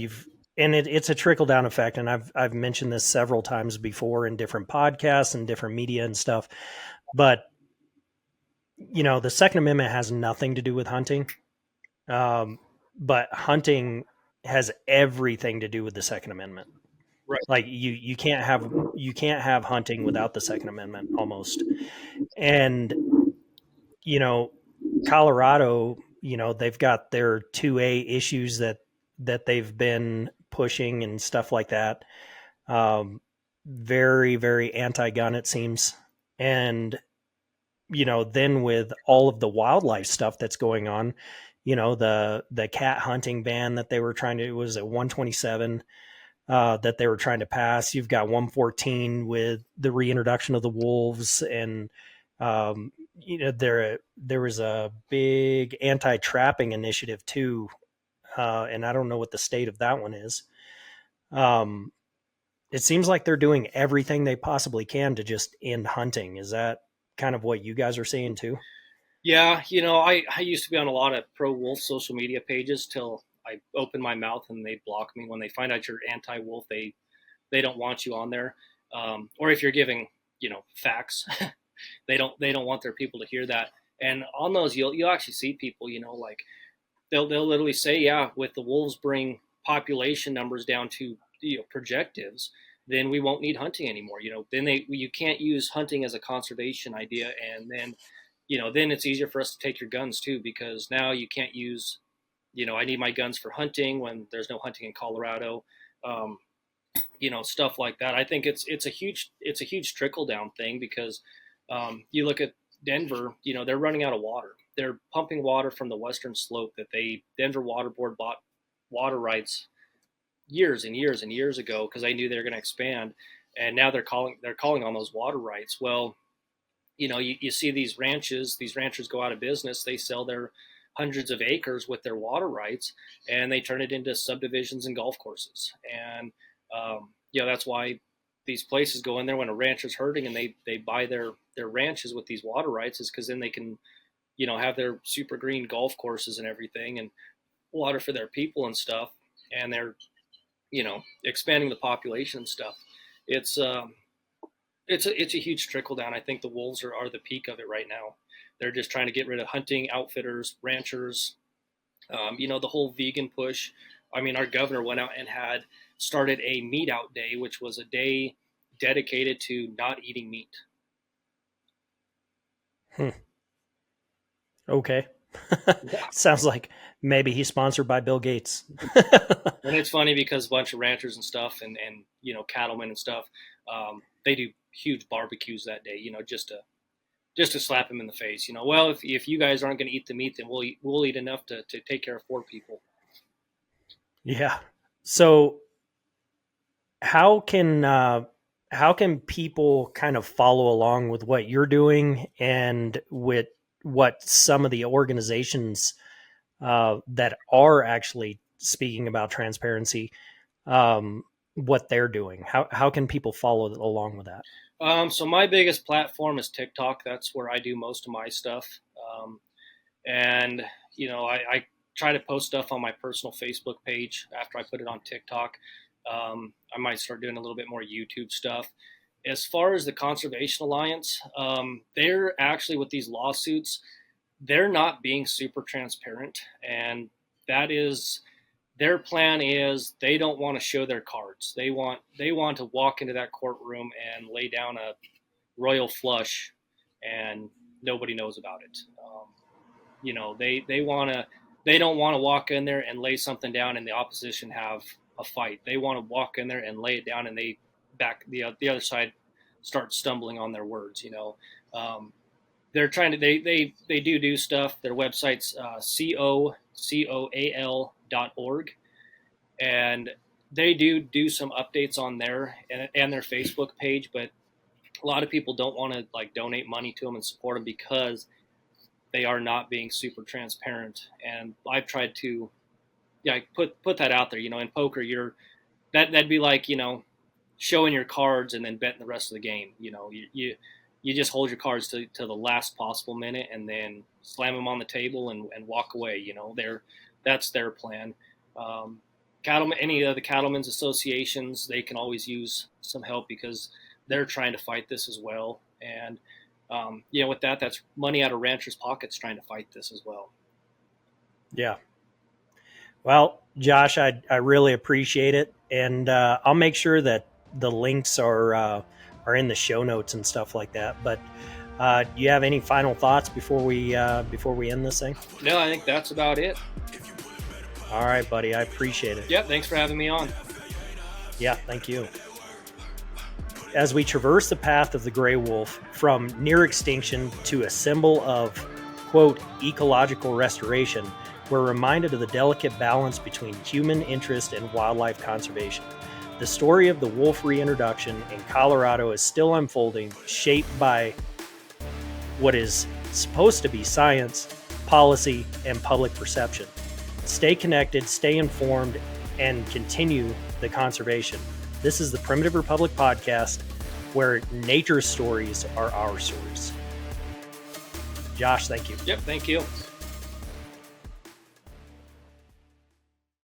it's a trickle down effect, and I've mentioned this several times before in different podcasts and different media and stuff. But you know, the Second Amendment has nothing to do with hunting, um, but hunting has everything to do with the Second Amendment. Right. Like you can't have hunting without the Second Amendment almost. And you know, Colorado, you know, they've got their 2A issues that they've been pushing and stuff like that. Very, very anti-gun, it seems. And, you know, then with all of the wildlife stuff that's going on, you know, the cat hunting ban that they were trying to, was at 127 that they were trying to pass. You've got 114 with the reintroduction of the wolves, and you know, there was a big anti-trapping initiative too, and I don't know what the state of that one is. Um, it seems like they're doing everything they possibly can to just end hunting. Is that kind of what you guys are seeing too? Yeah, you know, I used to be on a lot of pro wolf social media pages till I opened my mouth and they block me. When they find out you're anti wolf, they don't want you on there. Or if you're giving, you know, facts, they don't want their people to hear that. And on those, you'll actually see people, you know, like they'll literally say, yeah, with the wolves bring population numbers down to, you know, projectives, then we won't need hunting anymore. You know, then you can't use hunting as a conservation idea, and then, you know, then it's easier for us to take your guns too, because now you can't use, you know, I need my guns for hunting when there's no hunting in Colorado. Um, you know, stuff like that. I think it's a huge trickle down thing because you look at Denver, you know, they're running out of water. They're pumping water from the western slope that Denver Water Board bought water rights years and years and years ago because they knew they were going to expand, and now they're calling on those water rights. Well, you know, you see these ranchers go out of business. They sell their hundreds of acres with their water rights, and they turn it into subdivisions and golf courses. And you know, that's why these places go in there when a rancher's hurting, and they buy their ranches with these water rights, is because then they can, you know, have their super green golf courses and everything, and water for their people and stuff. And they're, you know, expanding the population and stuff. It's it's a huge trickle down. I think the wolves are the peak of it right now. They're just trying to get rid of hunting outfitters, ranchers. You know, the whole vegan push. I mean, our governor went out and had started a meat out day, which was a day dedicated to not eating meat. Hmm. Okay. Yeah. Sounds like maybe he's sponsored by Bill Gates. And it's funny because a bunch of ranchers and stuff, and you know, cattlemen and stuff, they do huge barbecues that day. You know, just to slap him in the face. You know, well, if you guys aren't going to eat the meat, then we'll eat enough to take care of 4 people. Yeah. So how can how can people kind of follow along with what you're doing and with what some of the organizations that are actually speaking about transparency, what they're doing? How can people follow along with that? So my biggest platform is TikTok. That's where I do most of my stuff. And you know, I try to post stuff on my personal Facebook page after I put it on TikTok. I might start doing a little bit more YouTube stuff. As far as the Conservation Alliance, they're actually, with these lawsuits, they're not being super transparent, and that is their plan. Is they don't want to show their cards. They want to walk into that courtroom and lay down a royal flush, and nobody knows about it. You know, they don't want to walk in there and lay something down and the opposition have a fight. They want to walk in there and lay it down, and they back the other side start stumbling on their words. You know, they're trying to they do stuff. Their website's cocoal.org, and they do some updates on there and their Facebook page, but a lot of people don't want to like donate money to them and support them because they are not being super transparent. And I've tried to, put that out there. In poker, that'd be like, showing your cards and then betting the rest of the game. You just hold your cards to the last possible minute and then slam them on the table and walk away. That's their plan. Any of the cattlemen's associations, they can always use some help because they're trying to fight this as well. And with that's money out of ranchers' pockets trying to fight this as well. Yeah. Well, Josh, I really appreciate it, and I'll make sure that the links are in the show notes and stuff like that. But do you have any final thoughts before we end this thing? No, I think that's about it. All right, buddy. I appreciate it. Yeah, thanks for having me on. Yeah, thank you. As we traverse the path of the gray wolf from near extinction to a symbol of, quote, ecological restoration, we're reminded of the delicate balance between human interest and wildlife conservation. The story of the wolf reintroduction in Colorado is still unfolding, shaped by what is supposed to be science, policy, and public perception. Stay connected, stay informed, and continue the conservation. This is the Primitive Republic Podcast, where nature's stories are our stories. Josh, thank you. Yep, thank you.